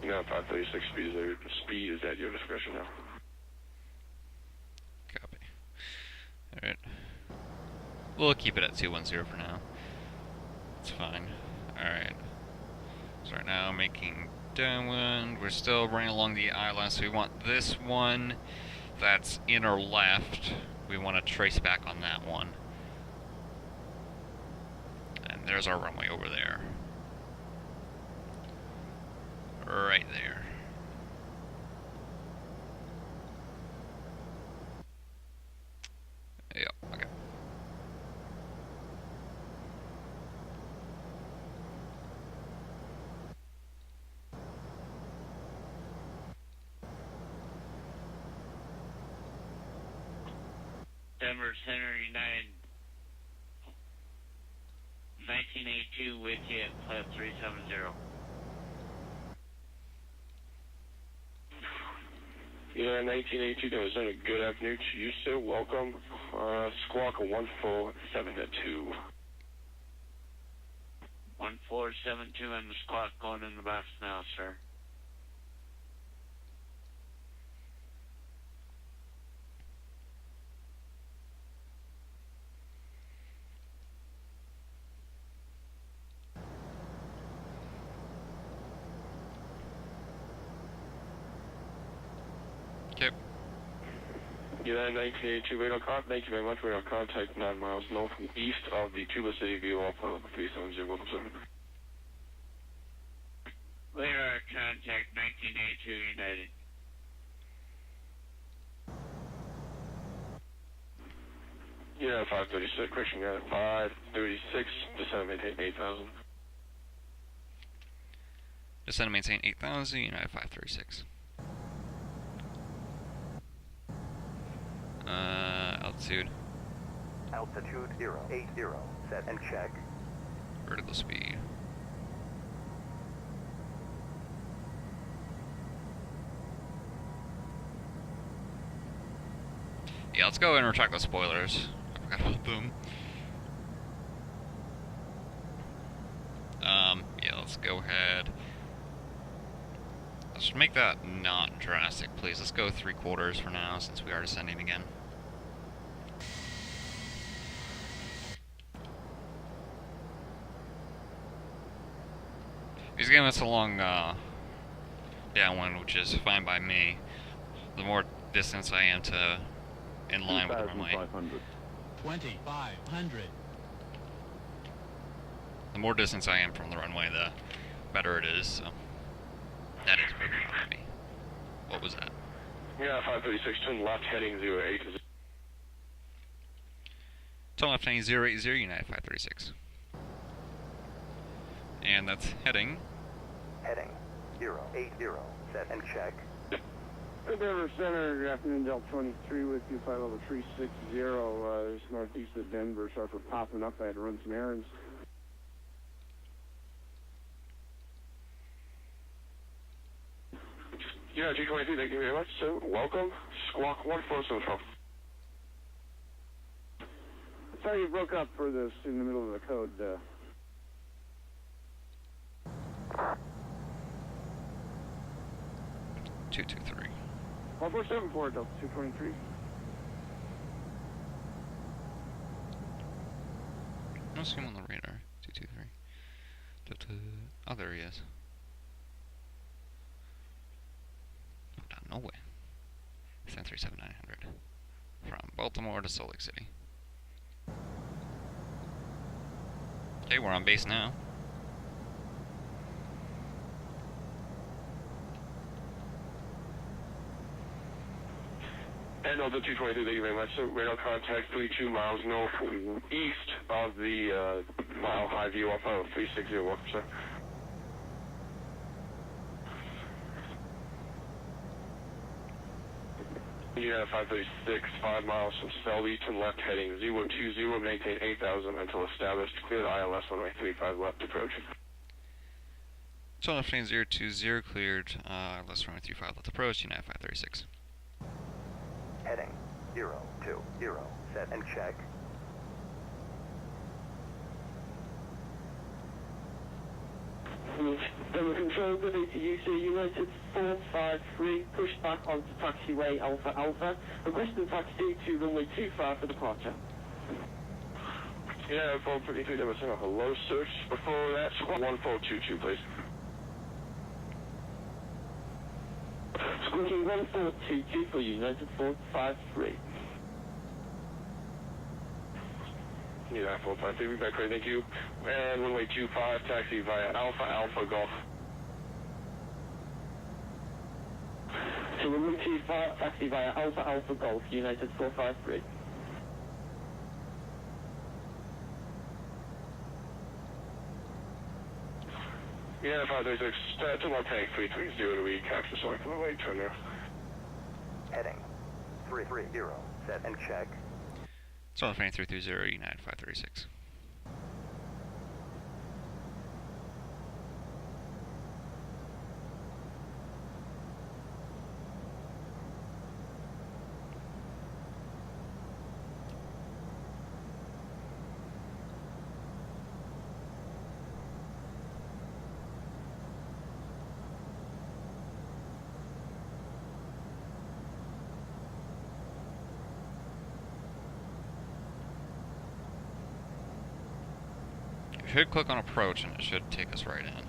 No, 536 speed is at your discretion now. Copy. Alright. We'll keep it at 210 for now. It's fine. Alright. So right now making downwind. We're still running along the island, so we want this one that's inner left. We want to trace back on that one. And there's our runway over there. Right there. Yeah, okay. Denver Center United 1982 with you at flight 370. Yeah, 1982, that was a good afternoon to you, sir. Welcome. Squawk 1472. 1472 and the squawk going in the box now, sir. Okay. Yeah, 1982 radar contact. Thank you very much. Radar contact 9 miles northeast of the Tuba City UAL536. Welcome, sir. Radar contact 1982 United. Yeah, 536. Correction, got 536. Descend and maintain 8,000. Descend and maintain 8,000, United 536. Altitude. Altitude 080, set and check. Vertical speed. Yeah, let's go and retract the spoilers. I forgot about them. let's go ahead. Let's make that not drastic, please. Let's go 3/4 for now, since we are descending again. He's giving us a long downwind, which is fine by me. The more distance I am to in line with the runway. 2,500. The more distance I am from the runway, the better it is. So that is good for me. What was that? Yeah, 536, turn left heading 08. Turn left heading 080, United 536. And that's heading. Heading 080, set and check. Denver Center, good afternoon, Delta 23 with you, flight level 360. This is northeast of Denver. Sorry for popping up. I had to run some errands. Yeah, G23, thank you very much. So, welcome. Squawk 1474. Sorry you broke up for this in the middle of the code. 223. 1474, Delta 223. I don't see him on the radar. 223. Delta. Oh, there he is. Out of nowhere. 737-900. From Baltimore to Salt Lake City. Okay, we're on base now. And Delta 223, thank you very much. So, radar contact 32 miles northeast of the mile high view off of 360. Welcome, sir. United 536, 5 miles from Selby, turn left heading 020, maintain 8,000 until established. Clear the ILS runway 35 left approach. Turn left heading 020, cleared. Let's run 35 left approach, United 536. Heading 020, set and check. Denver Control, good day to you, sir. United 453, push back onto taxiway Alpha Alpha. Requesting taxi to runway 25 for departure. Yeah, 453, Denver Center, hello, search. Before that, squawk 1422, please. Squawking 1422 for United 453. Yeah, 453, be back ready, thank you. And runway 25, taxi via Alpha Alpha Golf. So runway 25, taxi via Alpha Alpha Golf, United 453. Yeah, 536, turn left heading 330 to recapture, sorry for the late turn there. Heading 330, set and check. Turn left heading 330, United 536. You should click on approach and it should take us right in.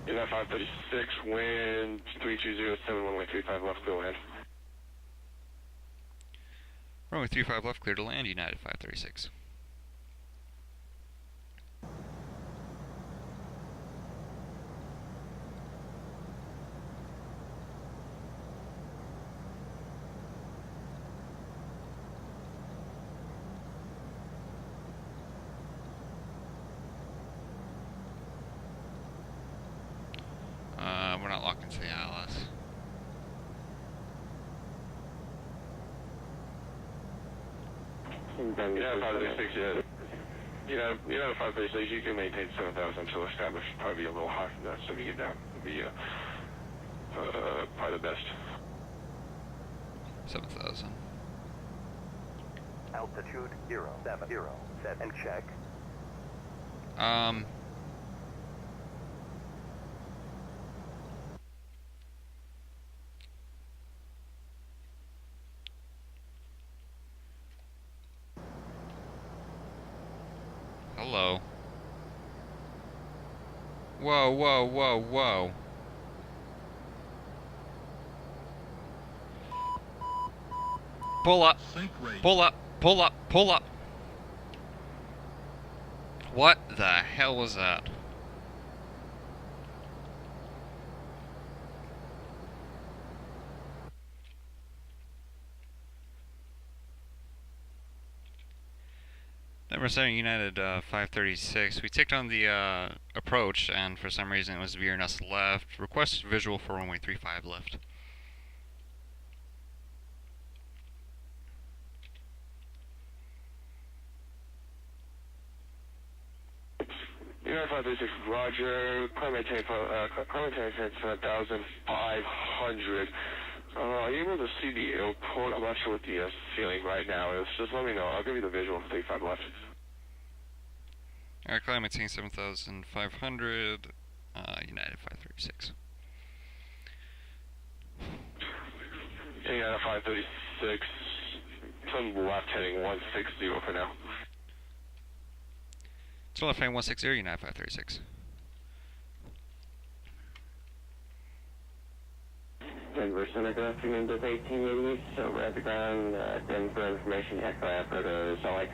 Yeah, 536, wind 3207, runway 35 left, go ahead. Runway 35 left, clear to land, United 536. We're not locked into the ILS. Yeah, 536, yeah. Yeah, 536, you can maintain 7,000 until established. Probably be a little high from that, so we get down. It'll be, probably the best. 7,000. Altitude 070. Set and check. Hello. Whoa, whoa, whoa, whoa. Pull up. Pull up. Pull up. Pull up. What the hell was that? Denver Center United 536. We ticked on the approach, and for some reason it was veering us left. Request visual for runway 35 left. United 536, Roger. Climb maintain 7,500. Are you able to see the airport? I'm not sure what the ceiling right now is. Just let me know. I'll give you the visual for 35 left. Alright, climb maintain 7,500. United 536. United 536. Turn left heading 160 for now. Turn left heading 160, United 536. Denver Center, good afternoon, this 1888, so we're at the ground, Denver information, echo after the Salt Lake.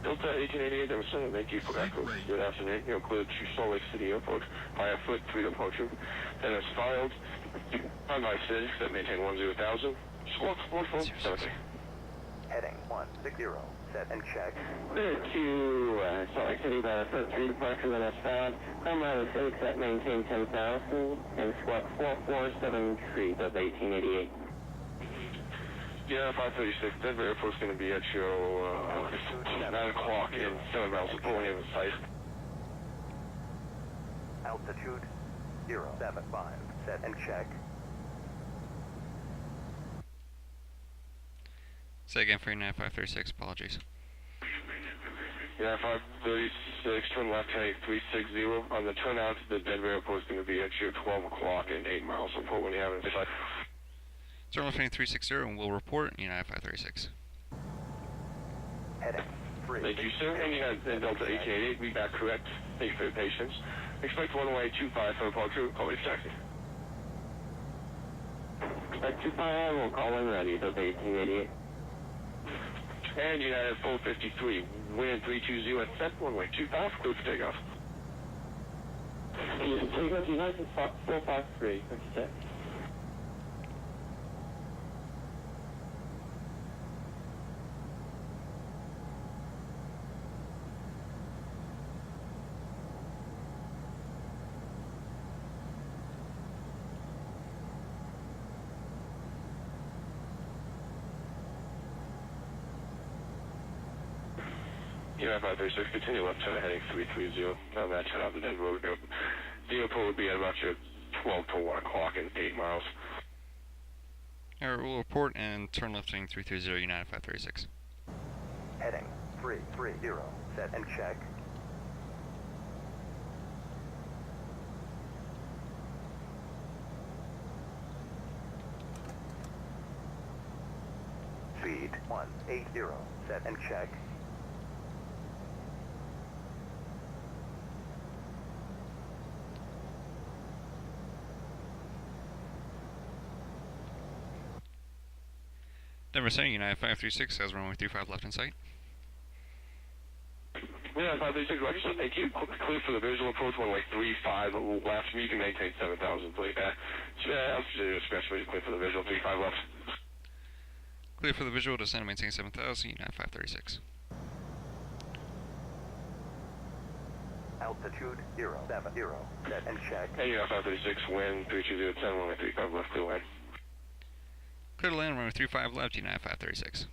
Delta 1888, Denver Center, thank you for echo. Good afternoon. You're cleared to Salt Lake City Airport via foot 3 departure. Then it's filed. On my 6, that maintain 10,000. Squawk 1470. Heading 160. Set and check. Clear to Salt Lake City by foot 3 departure, then it's found. Climb out of 6, that maintain 10,000, and squawk 4473, that's 1888. Yeah, 536. Denver Airport's going to be at your 9 o'clock in 7 miles of pulling in sight. Altitude 075. Set and check. Say again for United 536, apologies. Yeah, 536, turn left heading 360. On the turn out, the Denver Airport's going to be at your 12 o'clock in 8 miles of pulling when you have it in sight. Turn left heading 360 and we'll report United 536. Heading 3. Thank you, sir. And United Delta 1888, be back correct. Thank you for your patience. Expect runway 25 for departure. Call me taxi. Expect 25, we'll call in ready, that's 1888. And United 453, wind 320 at set, runway 25, clear for takeoff. Takeoff United 453, 56. United 536, continue left turn heading 330. On that turn out the Denver Road. The airport will be at about your 12 to 1 o'clock in 8 miles. Alright, we'll report and turn left heading 330, United 536. Heading 330. Set and check. Speed 180. Set and check. Denver Center United 536 has runway 35 left in sight. Yeah, 536, Roger, so thank you. Clear for the visual approach, runway 35 left. You can maintain 7,000, please. Altitude especially clear for the visual, 35 left. Clear for the visual, descend and maintain 7,000, United 536. Altitude 070. Set and check. Hey, United 536, wind 320 10, runway 35 left, clear line. Clear to land, runway 35 left, United 536.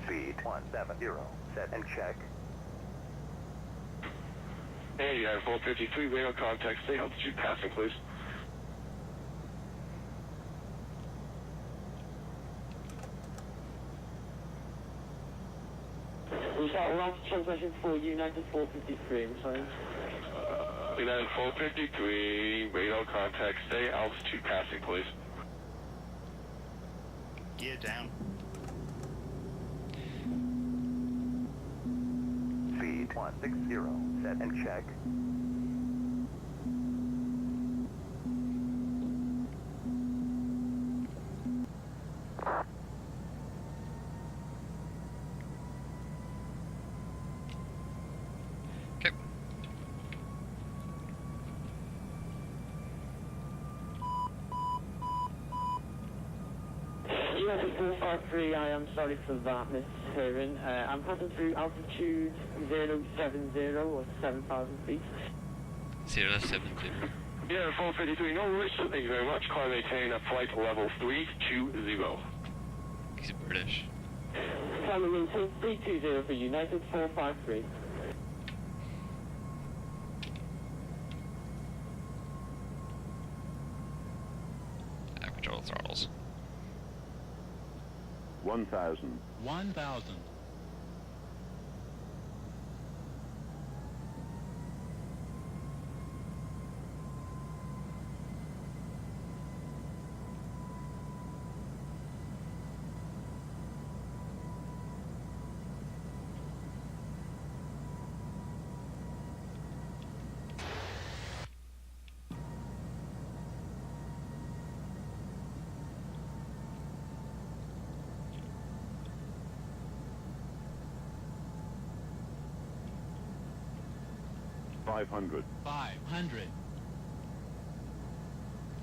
Speed 170. set and check. And United 453, radar contact, stay altitude passing, please. Was that last transmission for United 453, I'm sorry? United 453, radar contact, stay altitude passing, please. Gear down. Speed 160, set and check. Okay. United 453, I am sorry for that, Miss Heron. I'm passing through altitude 070 or 7,000 feet. 070. United 453, no worries, thank you very much. Climb maintain at flight level 320. He's British. Climbing maintain 320 for United 453. Control throttles. 1,000. 1,000. $500. 500.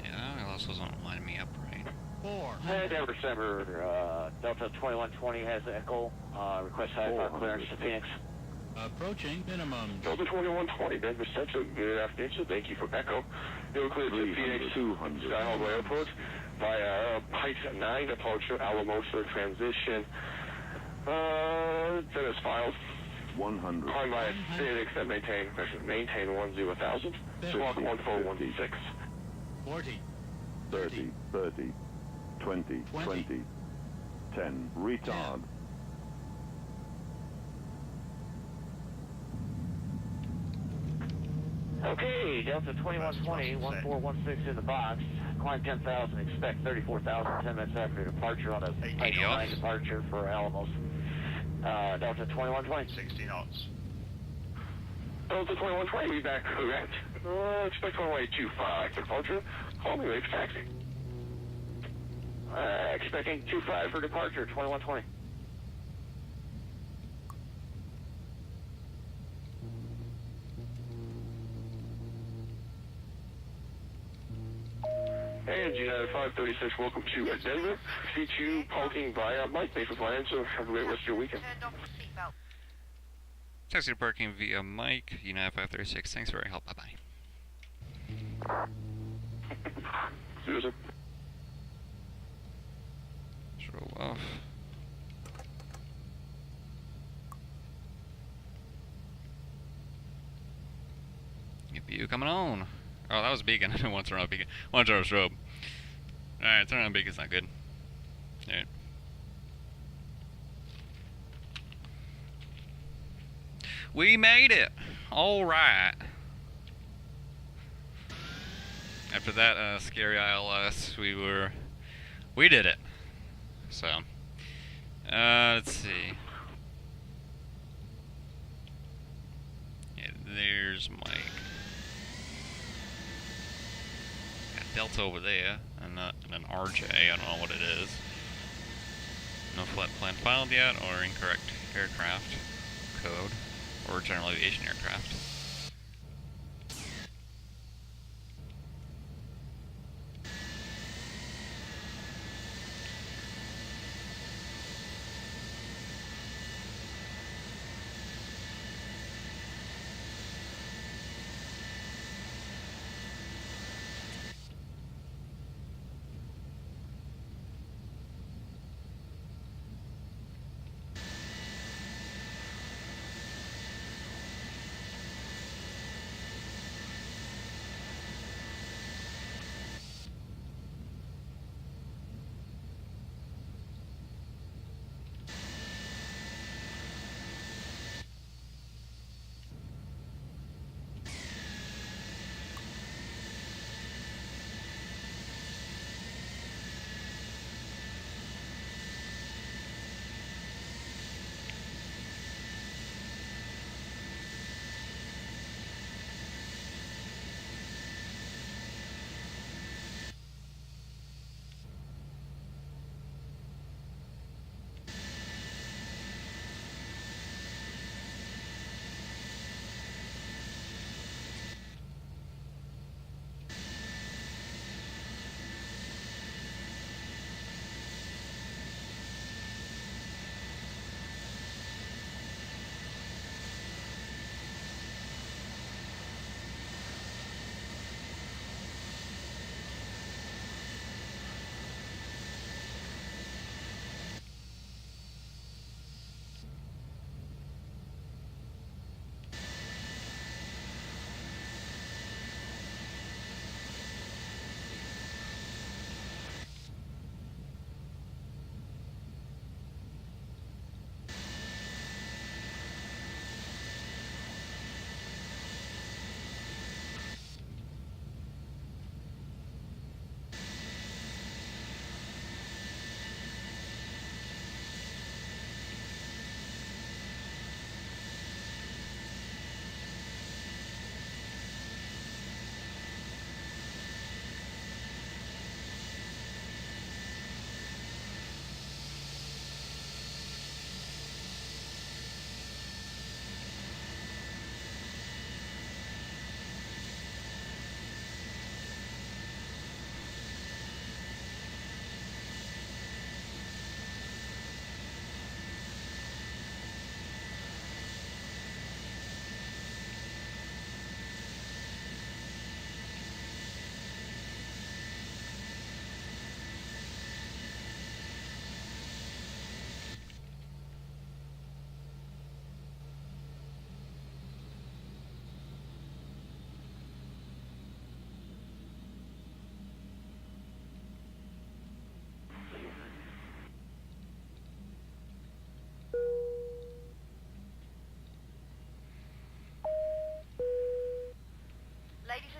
Yeah, it also wasn't lining me up right. 400. Denver December, Delta 2120 has echo, request high fire clearance to Phoenix. Approaching minimum. Delta 2120, Denver Central, good afternoon, sir. Thank you for echo. You're clear to Phoenix 200. Skyhawk Airport via Heights 9 departure, Alamosa transition. Dennis files. 100. Climb by Phoenix and maintain 10,000. Squawk 1416. 40. 30. 30. 20. 20. 10. Retard. Okay, Delta 2120, 1416 in the box. Climb 10,000, expect 34,000 10 minutes after departure on a Heights 9 departure for Alamos. Delta 2120. 60 knots. Delta 2120, we back correct. Expect runway 25 departure. Call me wave taxi. Expecting 25 for departure, 2120. And United 536, welcome to Denver. See you parking via Mike Base with Land, so have a great rest of your weekend. Turned off the seatbelt. Taxi to parking via Mike, United 536. Thanks for your help. Bye bye. Susan. Let's roll off. Get you coming on. Oh, that was beacon. I didn't want to turn on beacon. I want to turn on strobe. Alright, turn on beacon's not good. Alright. We made it! Alright. After that scary ILS, we did it. So, let's see. Yeah, there's Mike. Got Delta over there, and an RJ, I don't know what it is. No flight plan filed yet, or incorrect aircraft code, or general aviation aircraft.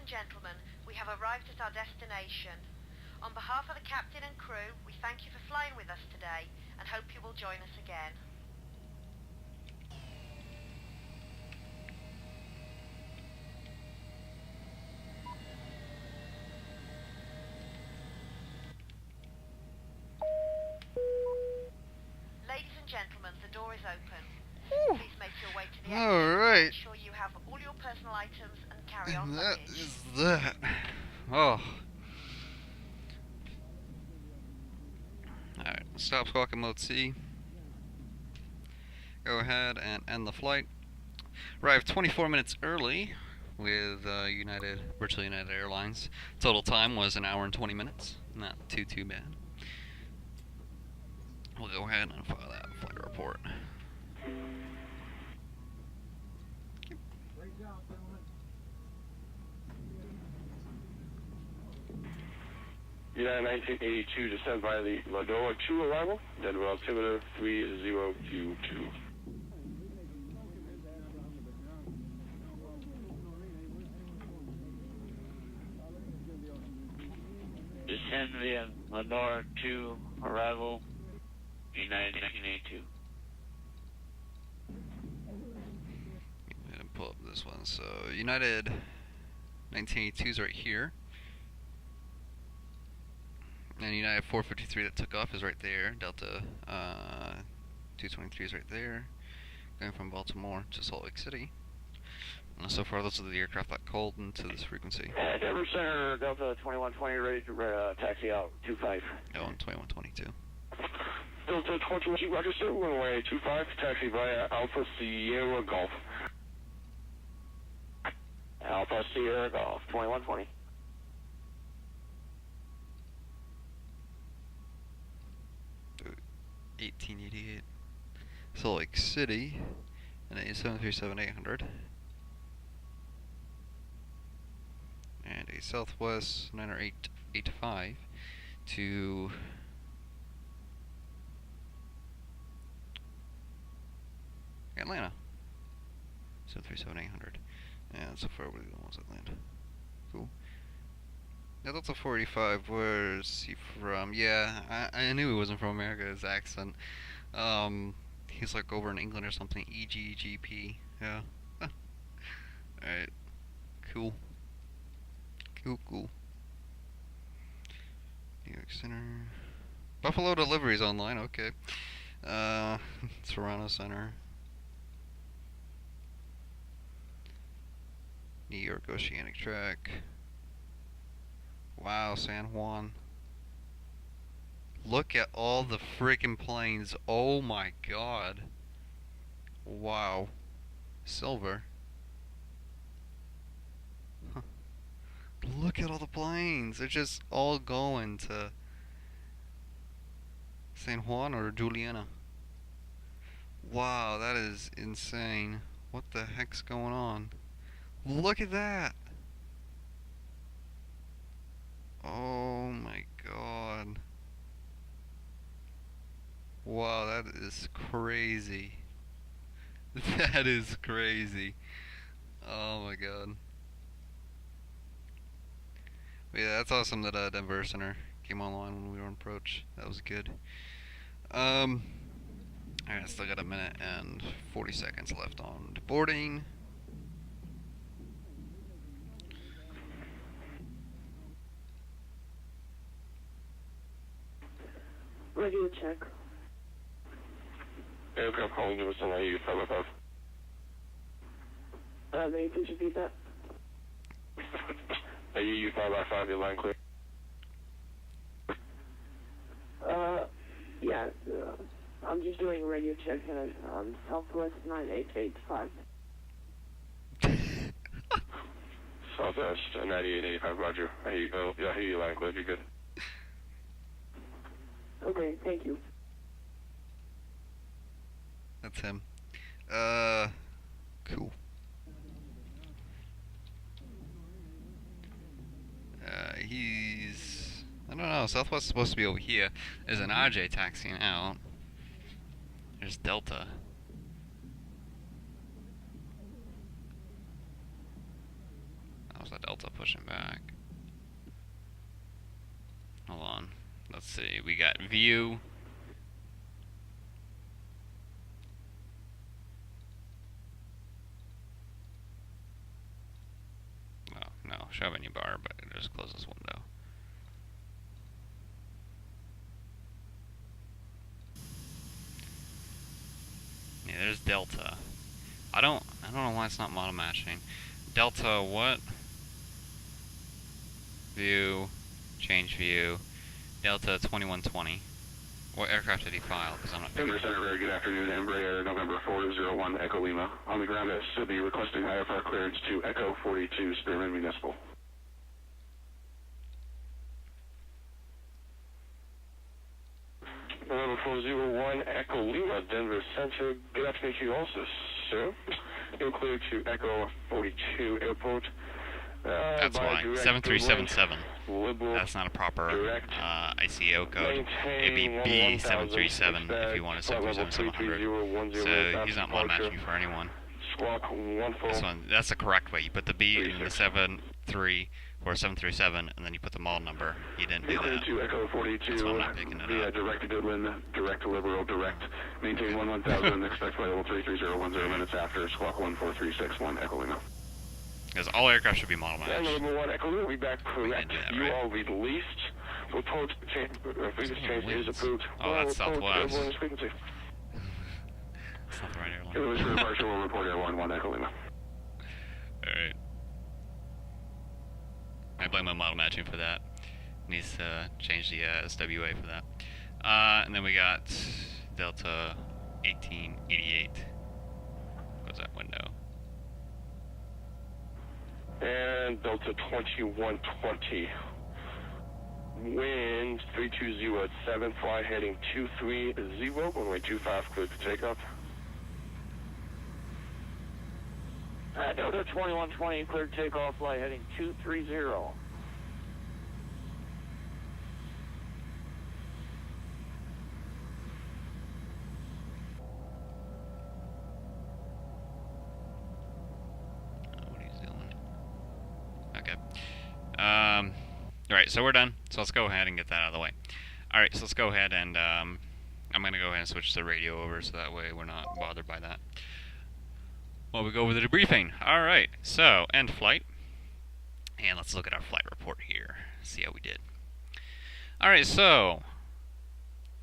and gentlemen, we have arrived at our destination. On behalf of the captain and crew, we thank you for flying with us today and hope you will join us again. Ladies and gentlemen, the door is open. Please make your way to the exit. Alright. Ensure you have all your personal items and carry-on And that luggage. is that. Oh. Alright, stop squawking mode C. Go ahead and end the flight. Arrived 24 minutes early with Virtual United Airlines. Total time was 1 hour and 20 minutes. Not too bad. We'll go ahead and file that flight report. United 1982 descend by the Ladoa 2 arrival, Denver altimeter 3022. Descend via Lenore 2, arrival, United 1982. Go ahead and pull up this one. So United 1982 is right here. And United 453 that took off is right there. Delta 223 is right there. Going from Baltimore to Salt Lake City. And so far, those are the aircraft that called into this frequency. Denver Center, Delta 2120, ready to taxi out 25. Oh, and 2122. Delta 21, Roger, sir, runway 25, taxi via Alpha Sierra Golf. Alpha Sierra Golf, 2120. Dude, 1888. Salt Lake City, and a 737-800. And a Southwest 90885 to Atlanta. 737-800. And so far, what are the ones that land? Cool. Yeah, that's a 485. Where's he from? Yeah, I knew he wasn't from America, his accent. He's like over in England or something. EGGP. Yeah. Alright. Cool. Cool. New York Center. Buffalo deliveries online, okay. Toronto Center. New York Oceanic Track. Wow, San Juan. Look at all the freaking planes. Oh my god. Wow. Silver. Huh. Look at all the planes. They're just all going to San Juan or Juliana. Wow, that is insane. What the heck's going on? Look at that. Oh my god. Wow, that is crazy. That is crazy. Oh my god. But yeah, that's awesome that Denver Center came online when we were on approach. That was good. Alright, I still got a minute and 40 seconds left on boarding. Regular check. Aircraft calling to us on IU 555. May you please repeat that? IU 555, your line clear. Yeah, I'm just doing a radio check and Southwest 9885. Southwest 9885, roger. I hear you, yeah, I hear you, line clear, you're good. Okay, thank you. That's him. Cool. He's... I don't know, Southwest is supposed to be over here. There's an RJ taxiing out. There's Delta. How's that Delta pushing back? Hold on. Let's see. We got view. Oh, no. Show menu bar, but it just close this window. Yeah, there's Delta. I don't know why it's not model matching. Delta what? View, change view. Delta 2120. What aircraft did he file? Because I'm not. Embraer Center, very good afternoon. Embraer November 401 Echo Lima. On the ground at Sydney, requesting IFR clearance to Echo 42 Spearman Municipal. November 401 Echo Lima, Denver Center. Good afternoon to you also, sir. You're clear to Echo 42 Airport. That's why. 7377. That's not a proper ICO code. It'd be B737 if you wanted 737-700. So he's not model matching for anyone. This one, that's the correct way. You put the B in the 73 or 737, and then you put the model number. He didn't do that. That's why I'm not picking it up. Direct to Goodwin, direct to Liberal, direct. Maintain 11,000, expect flight level 33010 minutes after, squawk 14361, Echo Lima. Because all aircraft should be model matched. Number 1, Echo Lima, we back correct. You all released. Report change, frequency change is approved. Oh, that's Southwest. That's not the right airline. It was for departure, we'll report Air 1 Echo Lima. Alright. I blame my model matching for that. Needs to change the SWA for that. And then we got Delta 1888. Close that window. And Delta 2120. Wind 320 at 7, fly heading 230, runway 25, clear to takeoff. Delta 2120, clear to takeoff, flight heading 230. Alright, so we're done. So let's go ahead and get that out of the way. Alright, so let's go ahead and I'm going to go ahead and switch the radio over so that way we're not bothered by that. Well, we go over the debriefing. Alright, so end flight. And let's look at our flight report here. See how we did. Alright, so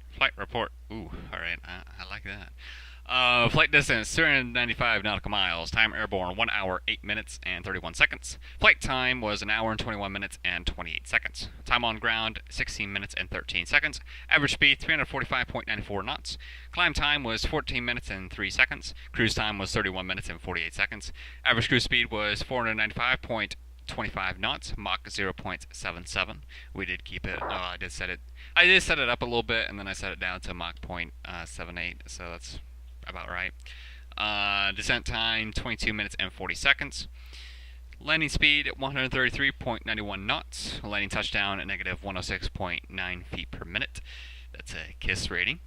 flight report. Ooh, alright, I like that. Flight distance 295 nautical miles. Time airborne 1 hour 8 minutes and 31 seconds. Flight time was 1 hour and 21 minutes and 28 seconds. Time on ground 16 minutes and 13 seconds. Average speed 345.94 knots. Climb time was 14 minutes and 3 seconds. Cruise time was 31 minutes and 48 seconds. Average cruise speed was 495.25 knots, Mach 0.77. We did keep it. I did set it up a little bit, and then I set it down to Mach 0.78. So that's about right. Descent time 22 minutes and 40 seconds. Landing speed 133.91 knots. Landing touchdown at negative 106.9 feet per minute. That's a KISS rating.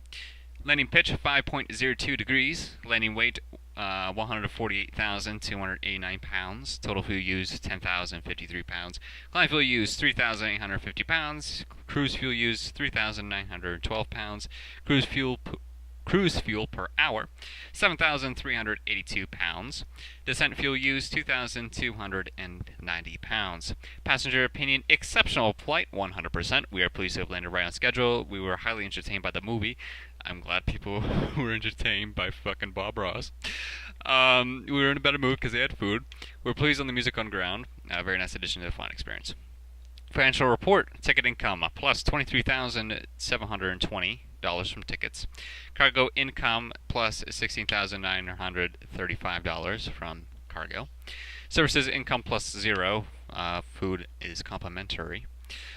Landing pitch 5.02 degrees. Landing weight 148,289 pounds. Total fuel used 10,053 pounds. Climb fuel used 3,850 pounds. Cruise fuel used 3,912 pounds. Cruise fuel per hour, 7,382 pounds. Descent fuel used, 2,290 pounds. Passenger opinion, exceptional flight, 100%. We are pleased to have landed right on schedule. We were highly entertained by the movie. I'm glad people were entertained by fucking Bob Ross. We were in a better mood because they had food. We were pleased on the music on ground. Very nice addition to the flying experience. Financial report, ticket income, plus $23,720 from tickets. Cargo income plus $16,935 from cargo. Services income plus 0. Food is complimentary.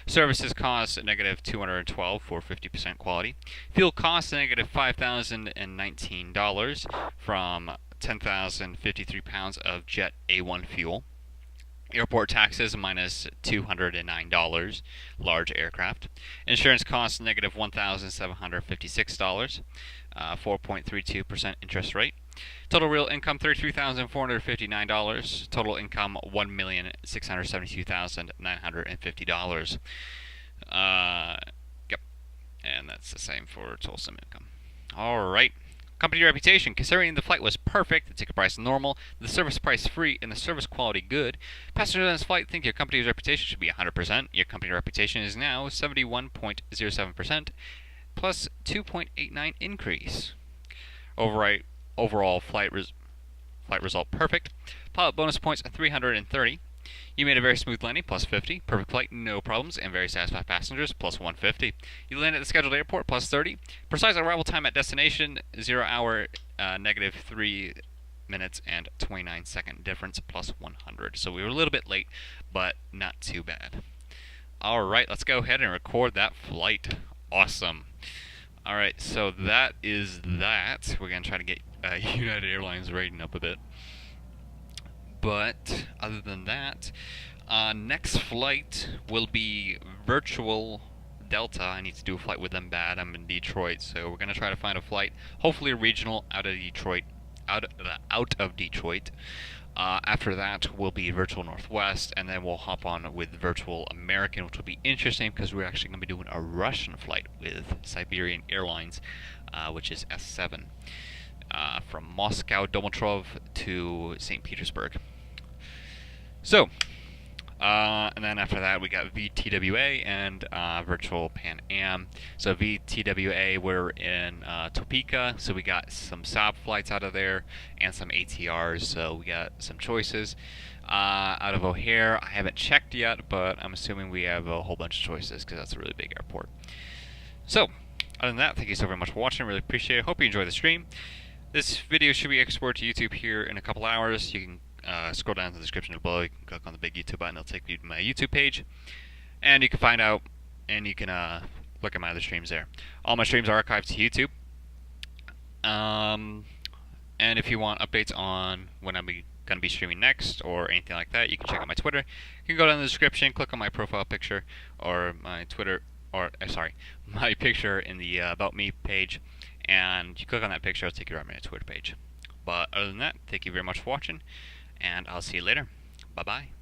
Services cost negative $212 for 50% quality. Fuel cost negative $5,019 from 10,053 pounds of Jet A1 fuel. Airport taxes minus $209, large aircraft. Insurance costs negative $1,756, 4.32% interest rate. Total real income $33,459. Total income $1,672,950. Yep, and that's the same for total sim income. All right. Company reputation. Considering the flight was perfect, the ticket price normal, the service price free, and the service quality good, passengers on this flight think your company's reputation should be 100%. Your company reputation is now 71.07%, plus 2.89 increase. Overall flight result perfect. Pilot bonus points 330. You made a very smooth landing, plus 50. Perfect flight, no problems, and very satisfied passengers, plus 150. You landed at the scheduled airport, plus 30. Precise arrival time at destination, 0 hour, negative 3 minutes and 29-second difference, plus 100. So we were a little bit late, but not too bad. Alright, let's go ahead and record that flight. Awesome. Alright, so that is that. We're going to try to get United Airlines rating up a bit. But other than that, next flight will be virtual Delta. I need to do a flight with them bad. I'm in Detroit, so we're going to try to find a flight, hopefully a regional out of Detroit. After that will be virtual Northwest, and then we'll hop on with virtual American, which will be interesting because we're actually going to be doing a Russian flight with Siberian Airlines, which is S7. From Moscow, Domotrov to St. Petersburg. So, and then after that we got VTWA and virtual Pan Am. So VTWA, we're in Topeka, so we got some Saab flights out of there and some ATRs, so we got some choices. Out of O'Hare, I haven't checked yet, but I'm assuming we have a whole bunch of choices because that's a really big airport. So, other than that, thank you so very much for watching. Really appreciate it. Hope you enjoyed the stream. This video should be exported to YouTube here in a couple hours. You can scroll down to the description below. You can click on the big YouTube button. It'll take you to my YouTube page. And you can find out, and you can look at my other streams there. All my streams are archived to YouTube. And if you want updates on when I'm going to be streaming next or anything like that, you can check out my Twitter. You can go down in the description, click on my profile picture, or my Twitter, or my picture in the About Me page. And you click on that picture, it'll take you right to my Twitter page. But other than that, thank you very much for watching, and I'll see you later. Bye-bye.